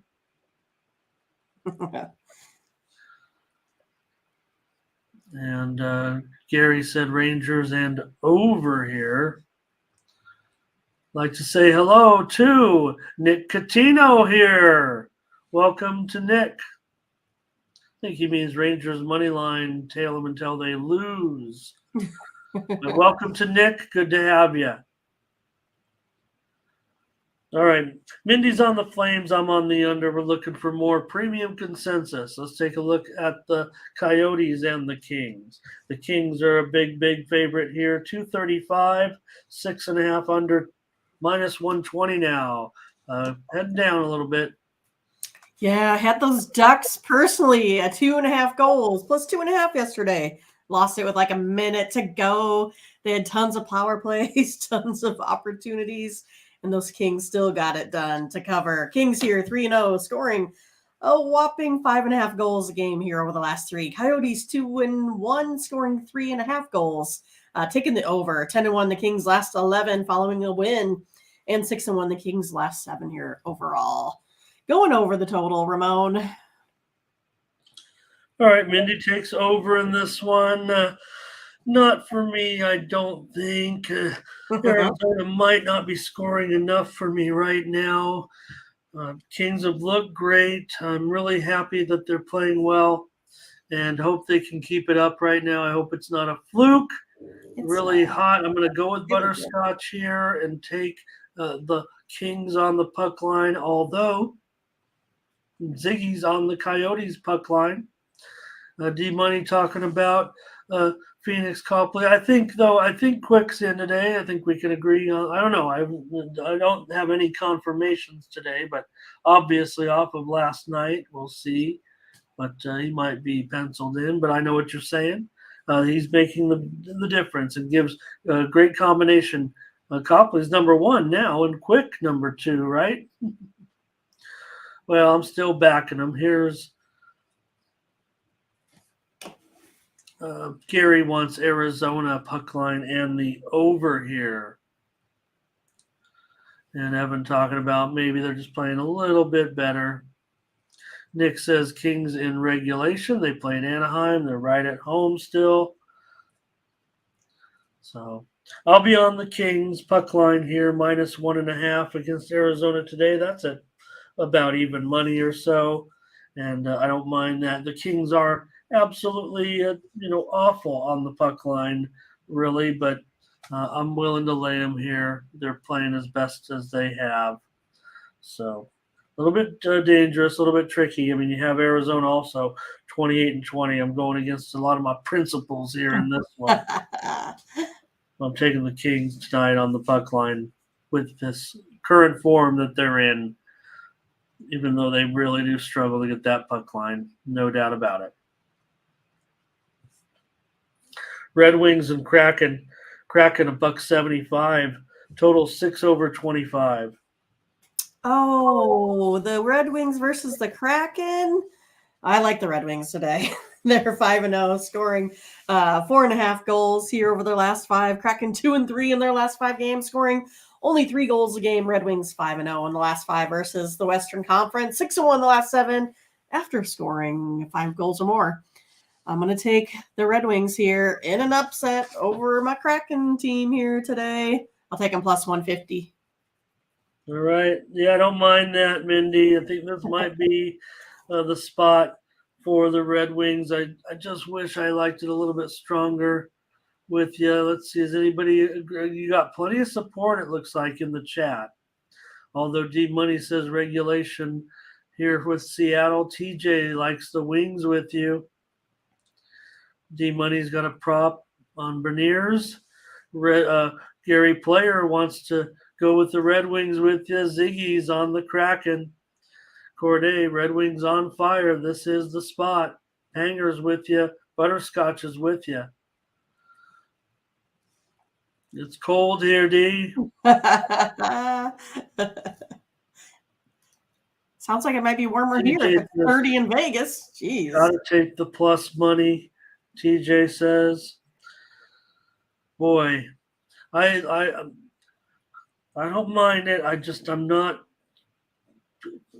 And Gary said Rangers and over here. Like to say hello to Nick Catino here. Welcome to Nick. I think he means Rangers money line, tail them until they lose. But welcome to Nick. Good to have you. All right. Mindy's on the Flames. I'm on the under. We're looking for more premium consensus. Let's take a look at the Coyotes and the Kings. The Kings are a big, big favorite here. 235, 6.5 under, -120 now. Heading down a little bit. Yeah, I had those Ducks personally at 2.5 goals, plus 2.5 yesterday. Lost it with like a minute to go. They had tons of power plays, tons of opportunities. And those Kings still got it done to cover. Kings here, 3-0, scoring a whopping 5.5 goals a game here over the last 3. Coyotes 2-1, scoring 3.5 goals. Taking the over, 10-1 the Kings last 11 following a win, and 6-1 the Kings last 7 here overall. Going over the total, Ramon. All right, Mindy takes over in this one. Not for me, I don't think. Arizona might not be scoring enough for me right now. Kings have looked great. I'm really happy that they're playing well and hope they can keep it up right now. I hope it's not a fluke. It's really hot. I'm going to go with Butterscotch here and take the Kings on the puck line, although Ziggy's on the Coyotes puck line. D-Money talking about Phoenix Copley. I think Quick's in today. I think we can agree on. I don't know. I don't have any confirmations today, but obviously off of last night, we'll see. But he might be penciled in. But I know what you're saying. He's making the difference and gives a great combination. Copley's number 1 now, and Quick number 2, right? Well, I'm still backing them. Here's Gary wants Arizona puck line and the over here. And Evan talking about maybe they're just playing a little bit better. Nick says Kings in regulation. They play in Anaheim. They're right at home still. So I'll be on the Kings puck line here, -1.5 against Arizona today. That's at about even money or so. And I don't mind that. The Kings are absolutely, awful on the puck line, really. But I'm willing to lay them here. They're playing as best as they have. So a little bit dangerous, a little bit tricky. I mean, you have Arizona also 28-20. I'm going against a lot of my principles here in this one. I'm taking the Kings tonight on the puck line with this current form that they're in, even though they really do struggle to get that puck line. No doubt about it. Red Wings and Kraken. Kraken $1.75. Total 6/25. Oh, the Red Wings versus the Kraken. I like the Red Wings today. They're 5-0, scoring 4.5 goals here over their last 5. Kraken 2-3 in their last 5 games, scoring only 3 goals a game. Red Wings 5-0 in the last 5 versus the Western Conference, 6-1 the last 7 after scoring 5 goals or more. I'm going to take the Red Wings here in an upset over my Kraken team here today. I'll take them +150. All right. Yeah, I don't mind that, Mindy. I think this might be the spot for the Red Wings. I just wish I liked it a little bit stronger with you. Let's see. Is anybody? You got plenty of support, it looks like, in the chat. Although D Money says regulation here with Seattle. TJ likes the Wings with you. D Money's got a prop on Berniers. Gary Player wants to go with the Red Wings with you. Ziggy's on the Kraken. Corday, Red Wings on fire. This is the spot. Hangers with you. Butterscotch is with you. It's cold here, D. Sounds like it might be warmer here. It's 30 in Vegas. Jeez. Gotta take the plus money, TJ says. Boy, I don't mind it. I'm not,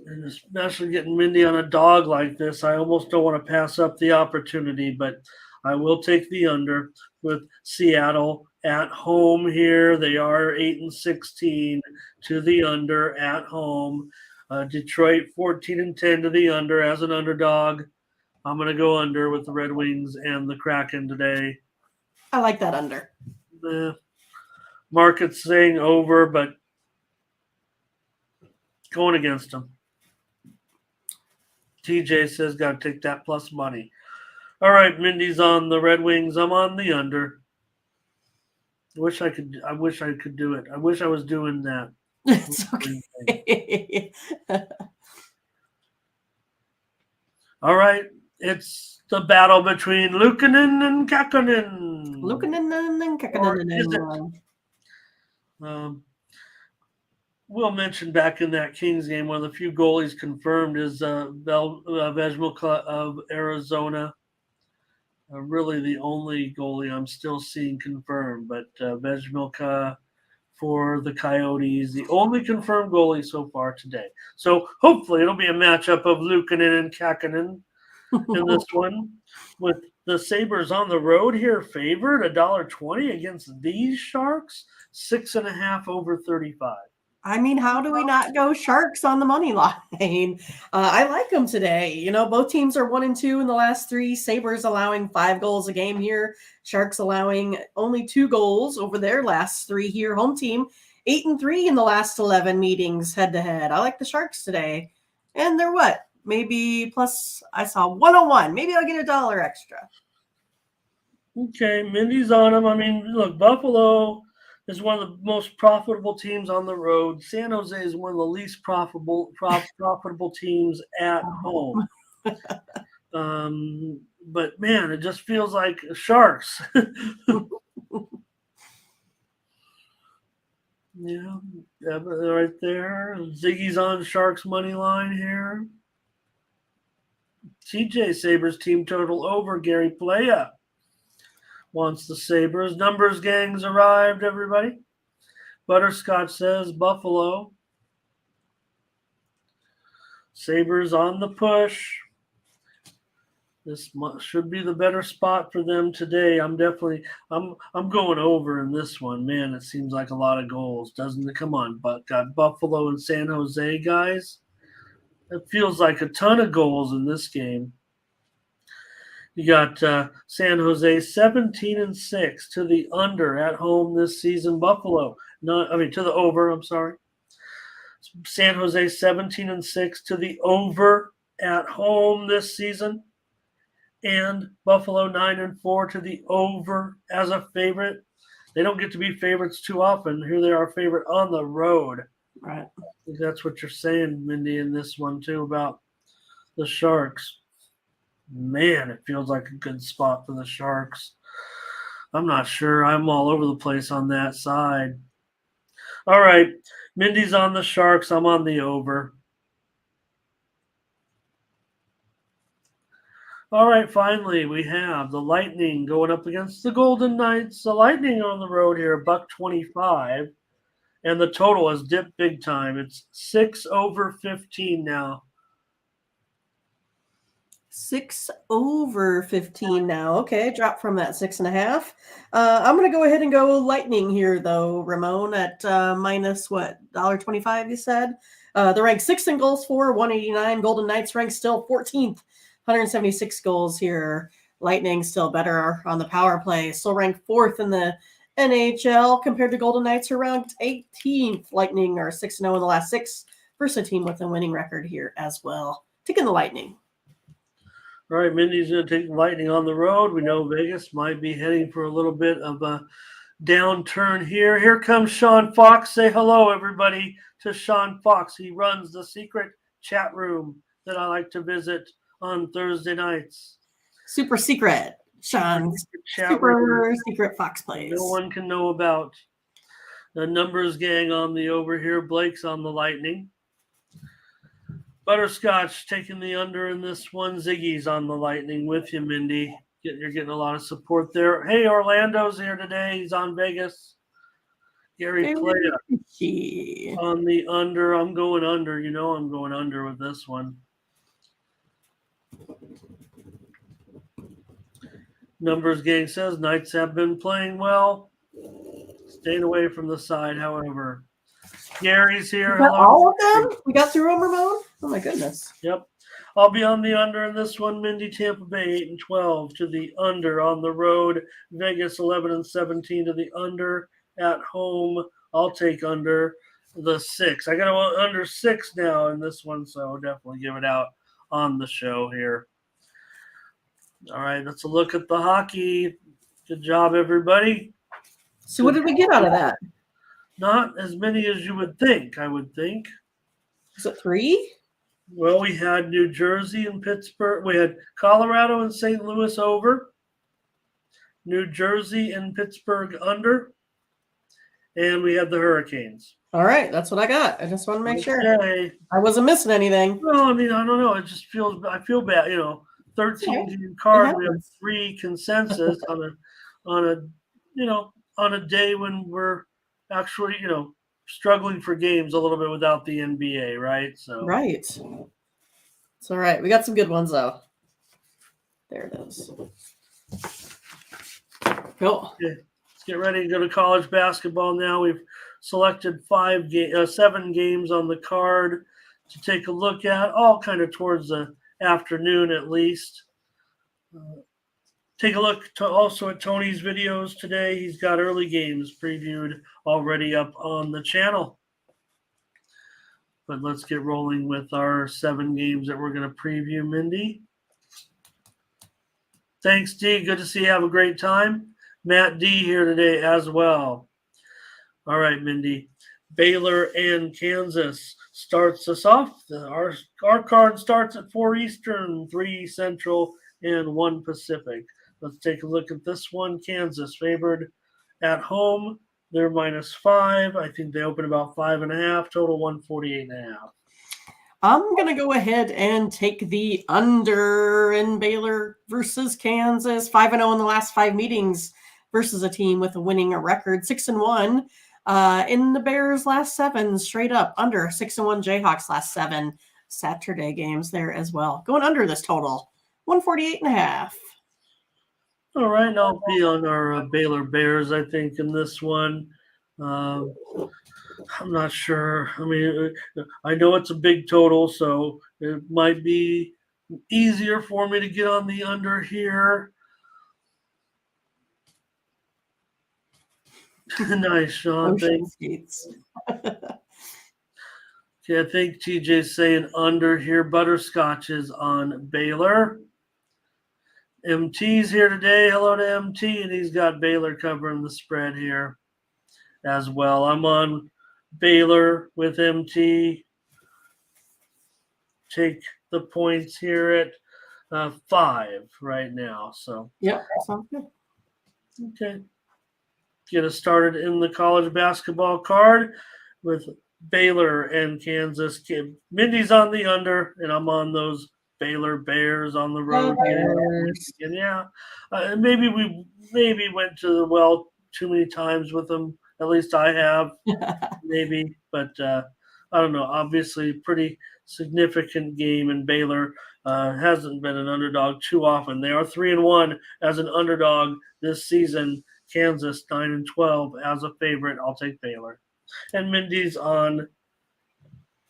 and especially getting Mindy on a dog like this. I almost don't want to pass up the opportunity, but I will take the under with Seattle at home here. They are 8-16 to the under at home. Detroit 14-10 to the under as an underdog. I'm going to go under with the Red Wings and the Kraken today. I like that under. The market's saying over, but going against them. TJ says got to take that plus money. All right, Mindy's on the Red Wings. I'm on the under. I wish I could do it. I wish I was doing that. It's okay. All right. It's the battle between Luukkonen and Kakkonen. Luukkonen and Kakkonen. We'll mention back in that Kings game, one of the few goalies confirmed is Vejmelka of Arizona. Really the only goalie I'm still seeing confirmed, but Vejmelka for the Coyotes, the only confirmed goalie so far today. So hopefully it'll be a matchup of Luukkonen and Kakkonen in this one, with the Sabres on the road here favored $1.20 against these Sharks, 6.5 over 35. I mean, how do we not go Sharks on the money line? I like them today. You know, both teams are 1-2 in the last 3. Sabres allowing 5 goals a game here. Sharks allowing only 2 goals over their last 3 here. Home team 8-3 in the last 11 meetings head to head. I like the Sharks today. And they're what? Maybe plus, I saw 101. Maybe I'll get $1 extra. Okay, Mindy's on them. I mean, look, Buffalo is one of the most profitable teams on the road. San Jose is one of the least profitable teams at home. But man, it just feels like Sharks. Yeah, right there. Ziggy's on Sharks money line here. TJ Sabres team total over. Gary Playa wants the Sabres. Numbers gangs arrived, everybody. Butterscotch says Buffalo. Sabres on the push. This should be the better spot for them today. I'm going over in this one. Man, it seems like a lot of goals, doesn't it? Come on, but got Buffalo and San Jose, guys. It feels like a ton of goals in this game. You got San Jose 17-6 to the under at home this season. Buffalo, to the over. I'm sorry. San Jose 17-6 to the over at home this season, and Buffalo 9-4 to the over as a favorite. They don't get to be favorites too often. Here they are, favorite on the road. Right. I think that's what you're saying, Mindy, in this one too about the Sharks. Man, it feels like a good spot for the Sharks. I'm not sure. I'm all over the place on that side. All right. Mindy's on the Sharks. I'm on the over. All right, finally, we have the Lightning going up against the Golden Knights. The Lightning on the road here, $1.25. And the total has dipped big time. It's 6 over 15 now. 6 over 15 now. Okay, drop from that 6.5. I'm going to go ahead and go Lightning here, though, Ramon, at minus what, $1.25, you said? They're ranked 6th in goals for, 189. Golden Knights ranked still 14th, 176 goals here. Lightning still better on the power play, still ranked 4th in the NHL compared to Golden Knights, who are ranked 18th. Lightning are 6-0 in the last 6 versus a team with a winning record here as well. Taking the Lightning. All right, Mindy's going to take Lightning on the road. We know Vegas might be heading for a little bit of a downturn here. Here comes Sean Fox. Say hello, everybody, to Sean Fox. He runs the secret chat room that I like to visit on Thursday nights. Super secret, Sean. Super secret Fox plays. No one can know about. The numbers gang on the over here. Blake's on the Lightning. Butterscotch taking the under in this one. Ziggy's on the Lightning with you, Mindy. You're getting a lot of support there. Hey, Orlando's here today. He's on Vegas. Gary Playa on the under. I'm going under. You know I'm going under with this one. Numbers gang says Knights have been playing well. Staying away from the side, however. Gary's here. Hello. All of them? We got through them, Ramon? Oh, my goodness. Yep. I'll be on the under in this one. Mindy, Tampa Bay 8-12 to the under on the road. Vegas 11-17 to the under at home. I'll take under the 6. I got to under 6 now in this one, so definitely give it out on the show here. All right, let's look at the hockey. Good job, everybody. So what did we get out of that? Not as many as you would think, I would think. Is it 3? Well, we had New Jersey and Pittsburgh. We had Colorado and St. Louis over. New Jersey and Pittsburgh under. And we had the Hurricanes. All right, that's what I got. I just want to make sure I wasn't missing anything. Well, I mean, I don't know. It just I feel bad. 13 team card. We have 3 consensus on a day when we're actually, struggling for games a little bit without the NBA, right? So right. It's all right. We got some good ones though. There it is. Cool. Okay. Let's get ready to go to college basketball now. We've selected 7 games on the card to take a look at, all kind of towards the afternoon at least. Take a look also at Tony's videos today. He's got early games previewed already up on the channel. But let's get rolling with our 7 games that we're going to preview, Mindy. Thanks, D. Good to see you. Have a great time. Matt D. here today as well. All right, Mindy. Baylor and Kansas starts us off. Our card starts at 4 Eastern, 3 Central, and 1 Pacific. Let's take a look at this one. Kansas favored at home They're -5. I think they open about 5.5. Total 148.5. I'm going to go ahead and take the under in Baylor versus Kansas. 5-0 in the last 5 meetings versus a team with a winning record. 6-1 in the Bears' last 7, straight up under. 6-1 Jayhawks last 7 Saturday games there as well. Going under this total, 148.5. All right, and I'll be on our Baylor Bears, I think, in this one. I'm not sure. I mean, I know it's a big total, so it might be easier for me to get on the under here. Nice, Sean. Thanks. Okay, I think TJ's saying under here. Butterscotch is on Baylor. MT's here today. Hello to MT, and he's got Baylor covering the spread here as well. I'm on Baylor with MT. Take the points here at 5 right now. So yep, sounds good. Okay. Get us started in the college basketball card with Baylor and Kansas. Mindy's on the under, and I'm on those Baylor Bears on the road. And yeah, maybe we went to the well too many times with them. At least I have, maybe. But I don't know. Obviously, pretty significant game, and Baylor hasn't been an underdog too often. They are 3-1 as an underdog this season. Kansas 9-12 as a favorite. I'll take Baylor. And Mindy's on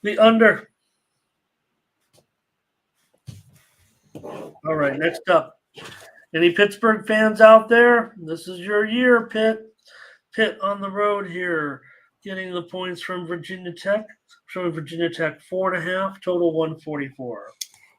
the under. All right, next up. Any Pittsburgh fans out there? This is your year, Pitt. Pitt on the road here, getting the points from Virginia Tech. Showing Virginia Tech 4.5, total 144.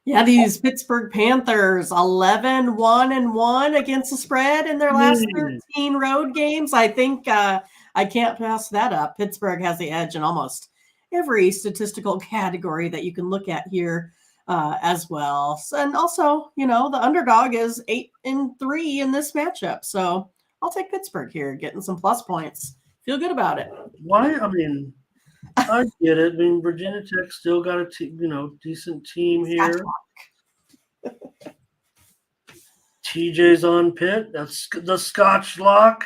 Yeah, these Pittsburgh Panthers 11-1-1 against the spread in their last 13 road games. I think I can't pass that up. Pittsburgh has the edge in almost every statistical category that you can look at here as well. And also, you know, the underdog is 8-3 in this matchup. So I'll take Pittsburgh here, getting some plus points. Feel good about it. Why? I mean, I get it. I mean, Virginia Tech still got a decent team here. TJ's on Pitt. That's the Scotch lock.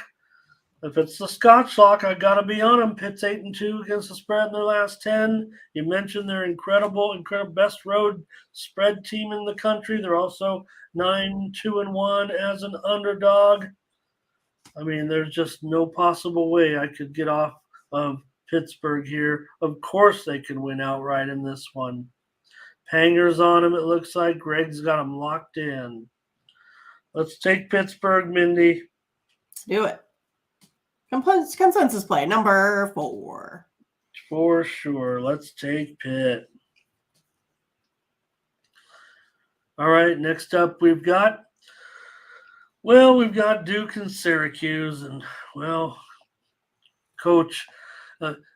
If it's the Scotch lock, I got to be on them. Pitt's 8-2 against the spread in their last 10. You mentioned they're incredible best road spread team in the country. They're also 9-2-1 as an underdog. I mean, there's just no possible way I could get off of Pittsburgh here. Of course they can win outright in this one. Hangers on him, it looks like. Greg's got him locked in. Let's take Pittsburgh, Mindy. Let's do it. Consensus play, number 4. For sure. Let's take Pitt. All right, next up we've got Duke and Syracuse. And, Coach –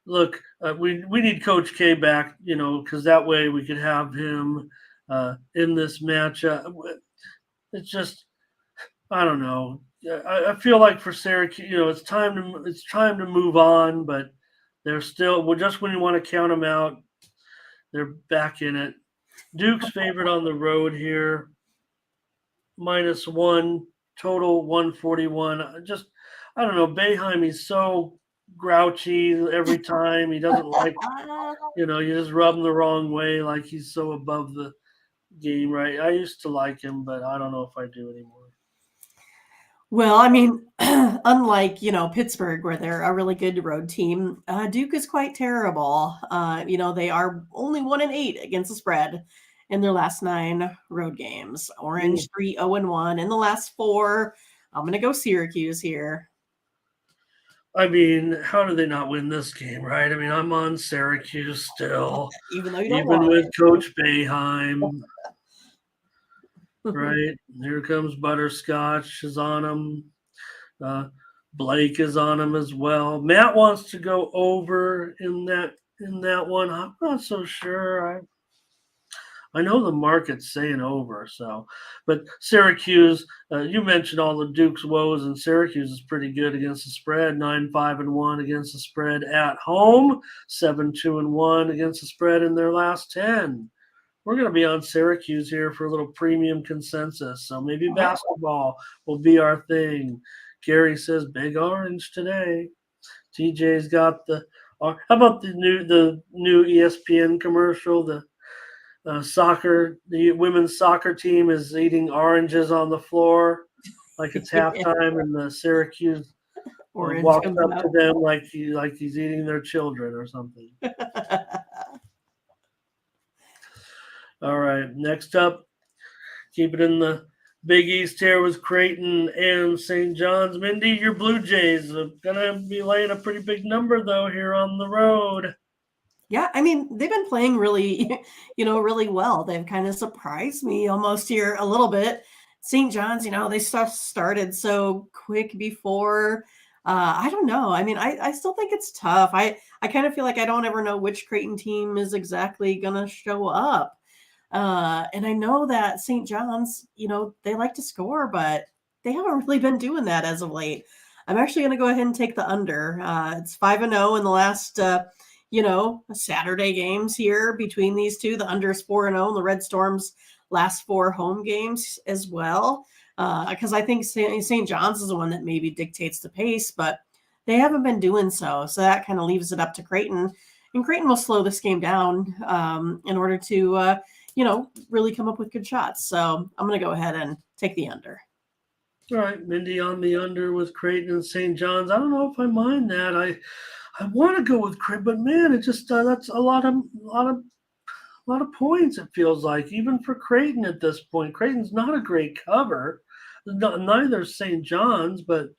look, we need Coach K back, because that way we could have him in this match. It's just, I don't know. I feel like for Syracuse, it's time to move on, but they're still just when you want to count them out, they're back in it. Duke's favorite on the road here, -1, total 141. I don't know. Boeheim, he's so grouchy every time. He doesn't like, you just rub him the wrong way, like he's so above the game, right? I used to like him, but I don't know if I do anymore. Well, I mean, unlike, Pittsburgh, where they're a really good road team, Duke is quite terrible. They are only 1-8 against the spread in their last 9 road games. Orange 3-0-1 in the last 4. I'm going to go Syracuse here. I mean, how do they not win this game, right? I mean, I'm on Syracuse still, even though you don't even with Coach Boeheim. Right, here comes Butterscotch is on him. Blake is on him as well. Matt wants to go over in that one. I'm not so sure. I know the market's saying over. So, but Syracuse, you mentioned all the Duke's woes, and Syracuse is pretty good against the spread. 9-5-1 against the spread at home. 7-2-1 against the spread in their last 10. We're going to be on Syracuse here for a little premium consensus. So maybe basketball will be our thing. Gary says Big Orange today. TJ's got the. How about the new ESPN commercial? The women's soccer team is eating oranges on the floor like it's halftime, and the Syracuse walks up to them like he's eating their children or something. All right, next up, keep it in the Big East here with Creighton and St. John's. Mindy, your Blue Jays are going to be laying a pretty big number, though, here on the road. Yeah, I mean, they've been playing really, really well. They've kind of surprised me almost here a little bit. St. John's, they started so quick before. I don't know. I mean, I still think it's tough. I kind of feel like I don't ever know which Creighton team is exactly going to show up. And I know that St. John's, they like to score, but they haven't really been doing that as of late. I'm actually going to go ahead and take the under. It's 5-0 in the last, Saturday games here between these two. The under is 4-0, and the Red Storm's last 4 home games as well. Because I think St. John's is the one that maybe dictates the pace, but they haven't been doing so. So that kind of leaves it up to Creighton. And Creighton will slow this game down in order to really come up with good shots. So I'm going to go ahead and take the under. All right, Mindy on the under with Creighton and St. John's. I don't know if I mind that. I want to go with Creighton, but man, it just that's a lot of points. It feels like even for Creighton at this point. Creighton's not a great cover. Neither is St. John's, but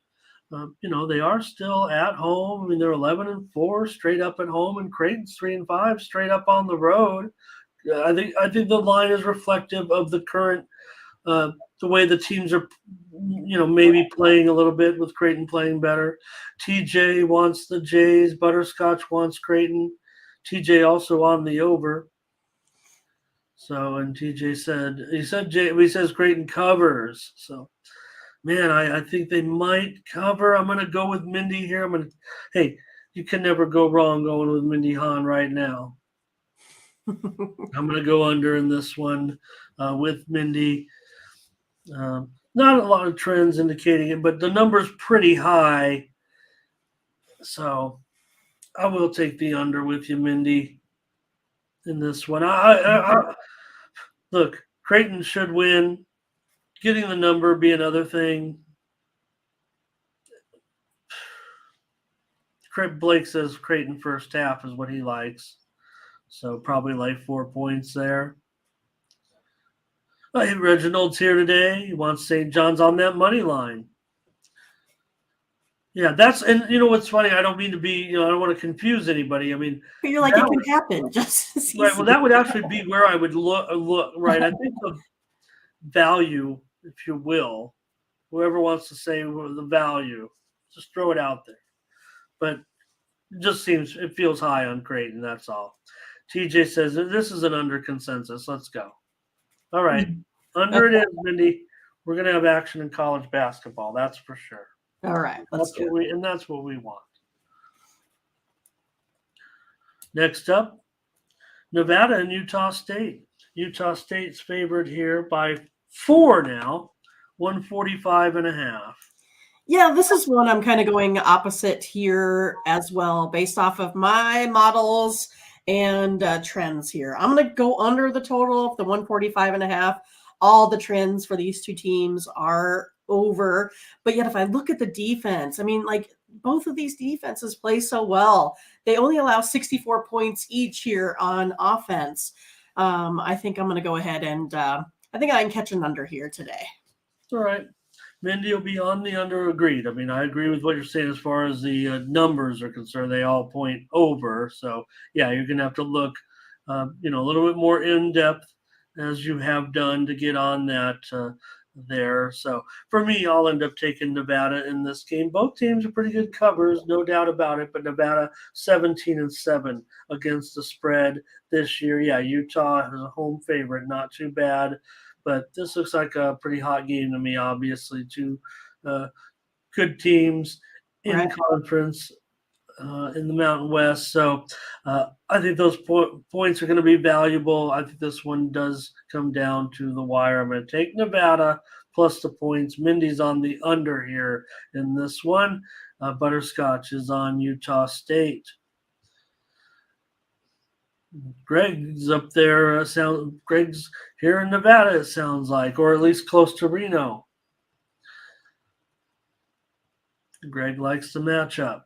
they are still at home. I mean, they're 11-4 straight up at home, and Creighton's 3-5 straight up on the road. I think the line is reflective of the current the way the teams are, maybe playing a little bit, with Creighton playing better. TJ wants the Jays. Butterscotch wants Creighton. TJ also on the over. So, and TJ says Creighton covers. So, man, I think they might cover. I'm going to go with Mindy here. Hey, you can never go wrong going with Mindy Hahn right now. I'm going to go under in this one with Mindy. Not a lot of trends indicating it, but the number's pretty high. So I will take the under with you, Mindy, in this one. Look, Creighton should win. Getting the number be another thing. Blake says Creighton first half is what he likes. So probably like 4 points there. Reginald's here today. He wants St. John's on that money line. Yeah, and you know what's funny? I don't mean to be, I don't want to confuse anybody. I mean, but you're like, it can happen. Just right. Well, that would actually be where I would look. Right. I think the value, if you will, whoever wants to say the value, just throw it out there. But it feels high on Creighton. That's all. TJ says this is an under consensus. Let's go. All right. Under it is, Mindy. We're going to have action in college basketball. That's for sure. All right. That's what we want. Next up, Nevada and Utah State. Utah State's favored here by 4 now, 145.5. Yeah, this is one I'm kind of going opposite here as well, based off of my models and trends here. I'm going to go under the total of the 145.5. All the trends for these two teams are over. But yet, if I look at the defense, I mean, like, both of these defenses play so well. They only allow 64 points each here on offense. I think I'm going to go ahead and I think I can catch an under here today. All right. Mindy will be on the under. Agreed. I mean, I agree with what you're saying as far as the numbers are concerned. They all point over. So, yeah, you're going to have to look, a little bit more in depth as you have done to get on that there. So for me, I'll end up taking Nevada in this game. Both teams are pretty good covers, no doubt about it. But Nevada 17-7 against the spread this year. Yeah, Utah is a home favorite, not too bad. But this looks like a pretty hot game to me. Obviously, two good teams in conference. In the Mountain West. So I think those points are going to be valuable. I think this one does come down to the wire. I'm going to take Nevada plus the points. Mindy's on the under here in this one. Butterscotch is on Utah State. Greg's up there. Greg's here in Nevada, it sounds like, or at least close to Reno. Greg likes the matchup.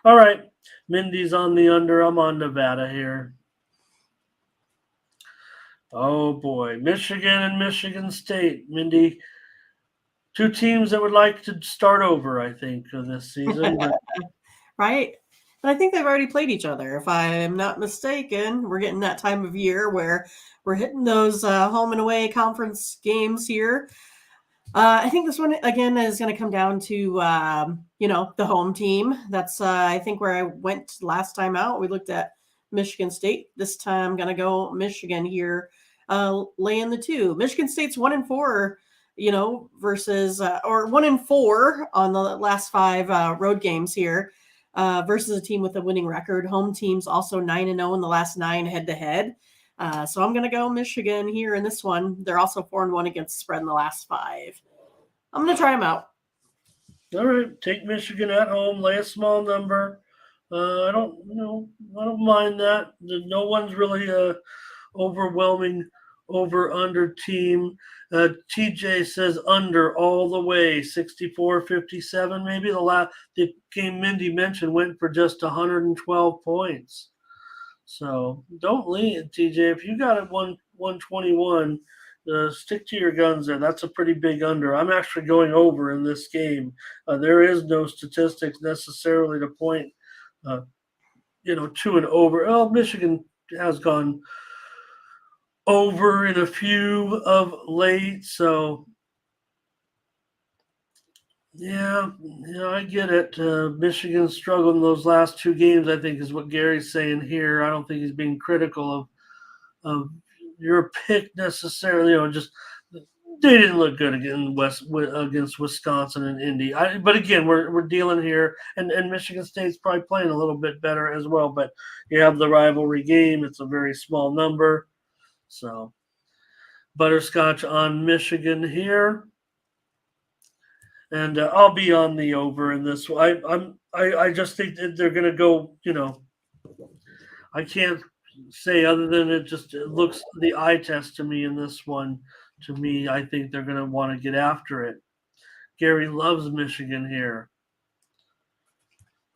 All right, Mindy's on the under. I'm on Nevada here. Oh, boy. Michigan and Michigan State. Mindy, two teams that would like to start over, I think, this season. Right. And I think they've already played each other. If I'm not mistaken, we're getting that time of year where we're hitting those home and away conference games here. I think this one, again, is going to come down to, the home team. That's, I think, where I went last time out. We looked at Michigan State. This time, I'm going to go Michigan here, laying the 2. Michigan State's 1-4, versus, or 1-4 on the last 5 road games here, versus a team with a winning record. Home team's also 9-0 in the last 9 head-to-head. So I'm going to go Michigan here in this one. They're also 4-1 against the spread in the last 5. I'm going to try them out. All right, take Michigan at home, lay a small number. I don't mind that. No one's really overwhelming over-under team. TJ says under all the way, 64-57. Maybe the game Mindy mentioned went for just 112 points. So don't lean, TJ. If you got it 121, stick to your guns there. That's a pretty big under. I'm actually going over in this game. There is no statistics necessarily to point, to an over. Oh, Michigan has gone over in a few of late. So, yeah, I get it. Michigan struggled in those last 2 games, I think, is what Gary's saying here. I don't think he's being critical of your pick necessarily. Just they didn't look good against Wisconsin and Indy. But again, we're dealing here, and Michigan State's probably playing a little bit better as well. But you have the rivalry game; it's a very small number. So, Butterscotch on Michigan here. And I'll be on the over in this one. I just think that they're going to go. I can't say other than it looks the eye test to me in this one. To me, I think they're going to want to get after it. Gary loves Michigan here.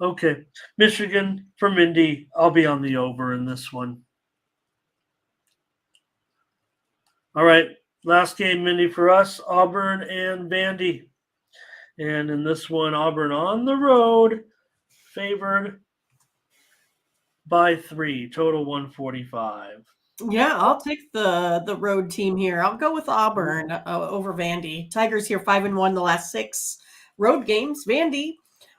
Okay, Michigan for Mindy. I'll be on the over in this one. All right, last game, Mindy, for us, Auburn and Vandy. And in this one, Auburn on the road, favored by 3, total 145. Yeah, I'll take the road team here. I'll go with Auburn over Vandy. Tigers here 5-1 the last 6 road games. Vandy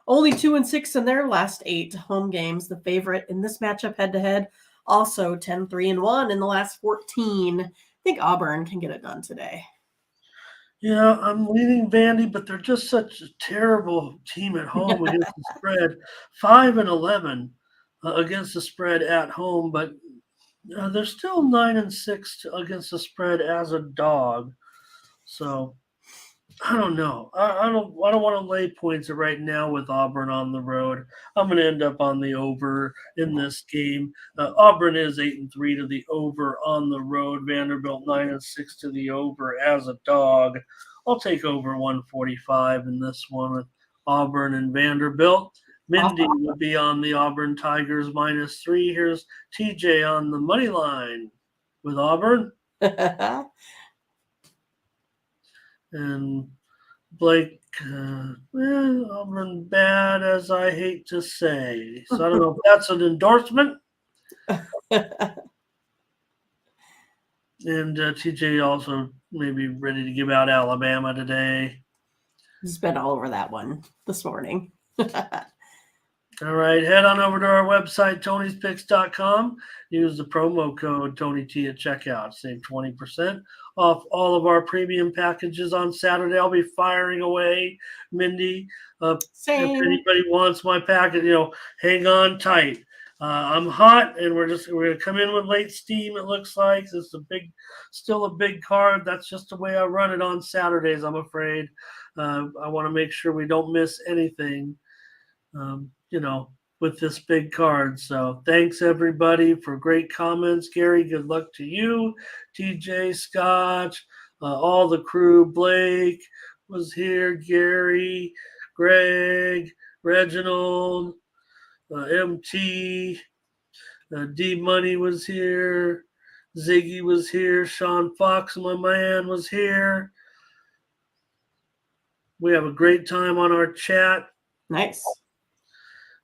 only 2-6 in their last 8 home games. The favorite in this matchup head-to-head, also 10-3-1 in the last 14. I think Auburn can get it done today. Yeah, I'm leaning Vandy, but they're just such a terrible team at home against the spread. 5-11 against the spread at home, but they're still 9-6 against the spread as a dog. So I don't know. I don't want to lay points right now with Auburn on the road. I'm going to end up on the over in this game. Auburn is 8-3 to the over on the road. Vanderbilt 9-6 to the over as a dog. I'll take over 145 in this one with Auburn and Vanderbilt. Mindy will be on the Auburn Tigers -3. Here's TJ on the money line with Auburn. And Blake, Auburn bad, as I hate to say. So I don't know if that's an endorsement. And TJ also maybe ready to give out Alabama today. He's been all over that one this morning. All right, head on over to our website, tonyspicks.com. Use the promo code TonyT at checkout. Save 20% off all of our premium packages on Saturday. I'll be firing away, Mindy. Same. If anybody wants my packet, hang on tight. I'm hot, and we're going to come in with late steam. It looks like it's still a big card. That's just the way I run it on Saturdays. I'm afraid. I want to make sure we don't miss anything. With this big card. So thanks everybody for great comments. Gary, good luck to you. TJ, Scotch, all the crew. Blake was here. Gary, Greg, Reginald, MT, D Money was here. Ziggy was here. Sean Fox, my man, was here. We have a great time on our chat. Nice.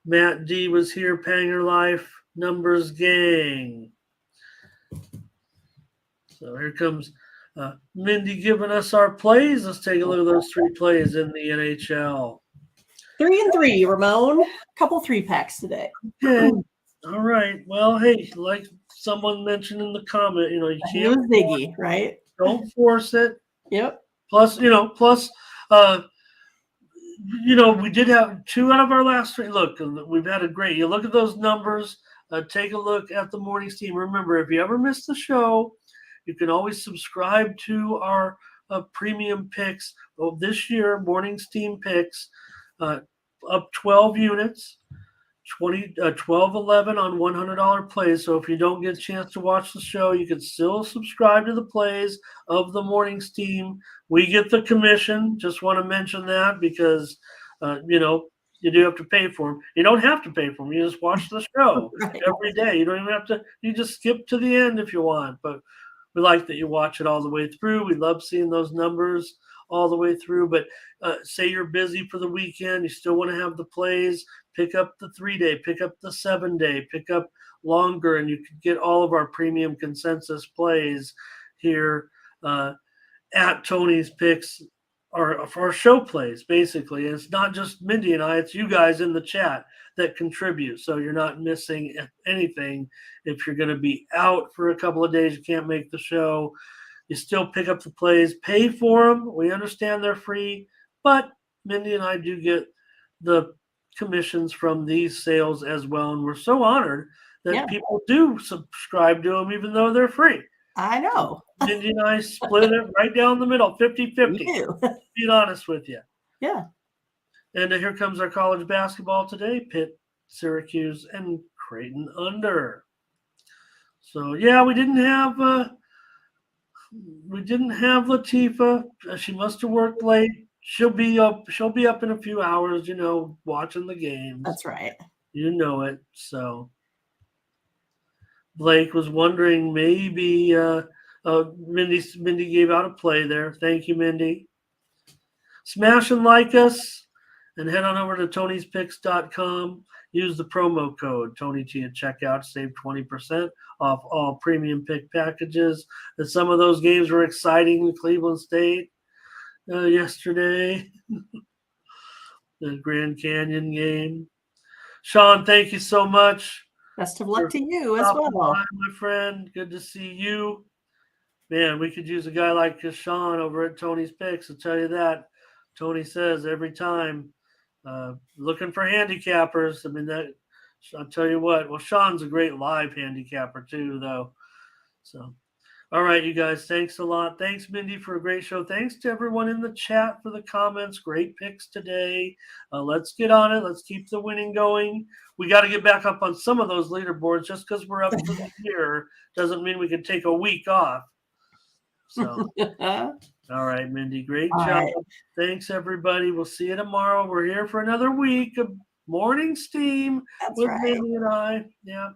Matt D was here, Panger Life, Numbers Gang. So here comes Mindy giving us our plays. Let's take a look at those 3 plays in the NHL. 3 and 3, Ramon. Couple 3-packs today. Okay. All right. Well, hey, like someone mentioned in the comment, you can't. Ziggy, right? Don't force it. Yep. Plus, we did have 2 out of our last 3. Look, we've had a great. You look at those numbers. Take a look at the morning's team. Remember, if you ever miss the show, you can always subscribe to our premium picks. Well, this year, morning's team picks up 12 units, 12.11 on $100 plays. So if you don't get a chance to watch the show, you can still subscribe to the plays of the morning's team. We get the commission. Just want to mention that because, you do have to pay for them. You don't have to pay for them. You just watch the show every day. You don't even have to. You just skip to the end if you want. But we like that you watch it all the way through. We love seeing those numbers all the way through. But say you're busy for the weekend, you still want to have the plays. Pick up the 3-day, pick up the 7-day, pick up longer, and you can get all of our premium consensus plays here at Tony's Picks, or for our show plays, basically. And it's not just Mindy and I, it's you guys in the chat that contribute. So you're not missing anything. If you're going to be out for a couple of days, you can't make the show, you still pick up the plays, pay for them. We understand they're free, but Mindy and I do get the commissions from these sales as well. And we're so honored that people do subscribe to them, even though they're free. I know. Mindy and I split it right down the middle, 50-50. Being honest with you. Yeah. And here comes our college basketball today. Pitt, Syracuse, and Creighton under. So yeah, we didn't have Latifah. She must have worked late. She'll be up in a few hours, watching the games. That's right. You know it. So Blake was wondering maybe Mindy gave out a play there. Thank you, Mindy. Smash and like us and head on over to tonyspicks.com. Use the promo code TonyT at checkout. Save 20% off all premium pick packages. And some of those games were exciting in Cleveland State yesterday. The Grand Canyon game. Sean, thank you so much. Best of luck to you as well. Hi, my friend. Good to see you. Man, we could use a guy like Sean over at Tony's Picks. I'll tell you that. Tony says every time, looking for handicappers. I mean, that I'll tell you what. Well, Sean's a great live handicapper too, though. So, all right, you guys, thanks a lot. Thanks, Mindy, for a great show. Thanks to everyone in the chat for the comments. Great picks today. Let's get on it. Let's keep the winning going. We got to get back up on some of those leaderboards. Just because we're up for the year doesn't mean we can take a week off. So, all right, Mindy, great job. Right. Thanks, everybody. We'll see you tomorrow. We're here for another week of morning steam with Mindy and I. Yeah.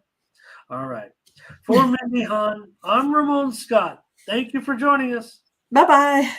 All right. For Mindy Hahn, I'm Ramon Scott. Thank you for joining us. Bye-bye.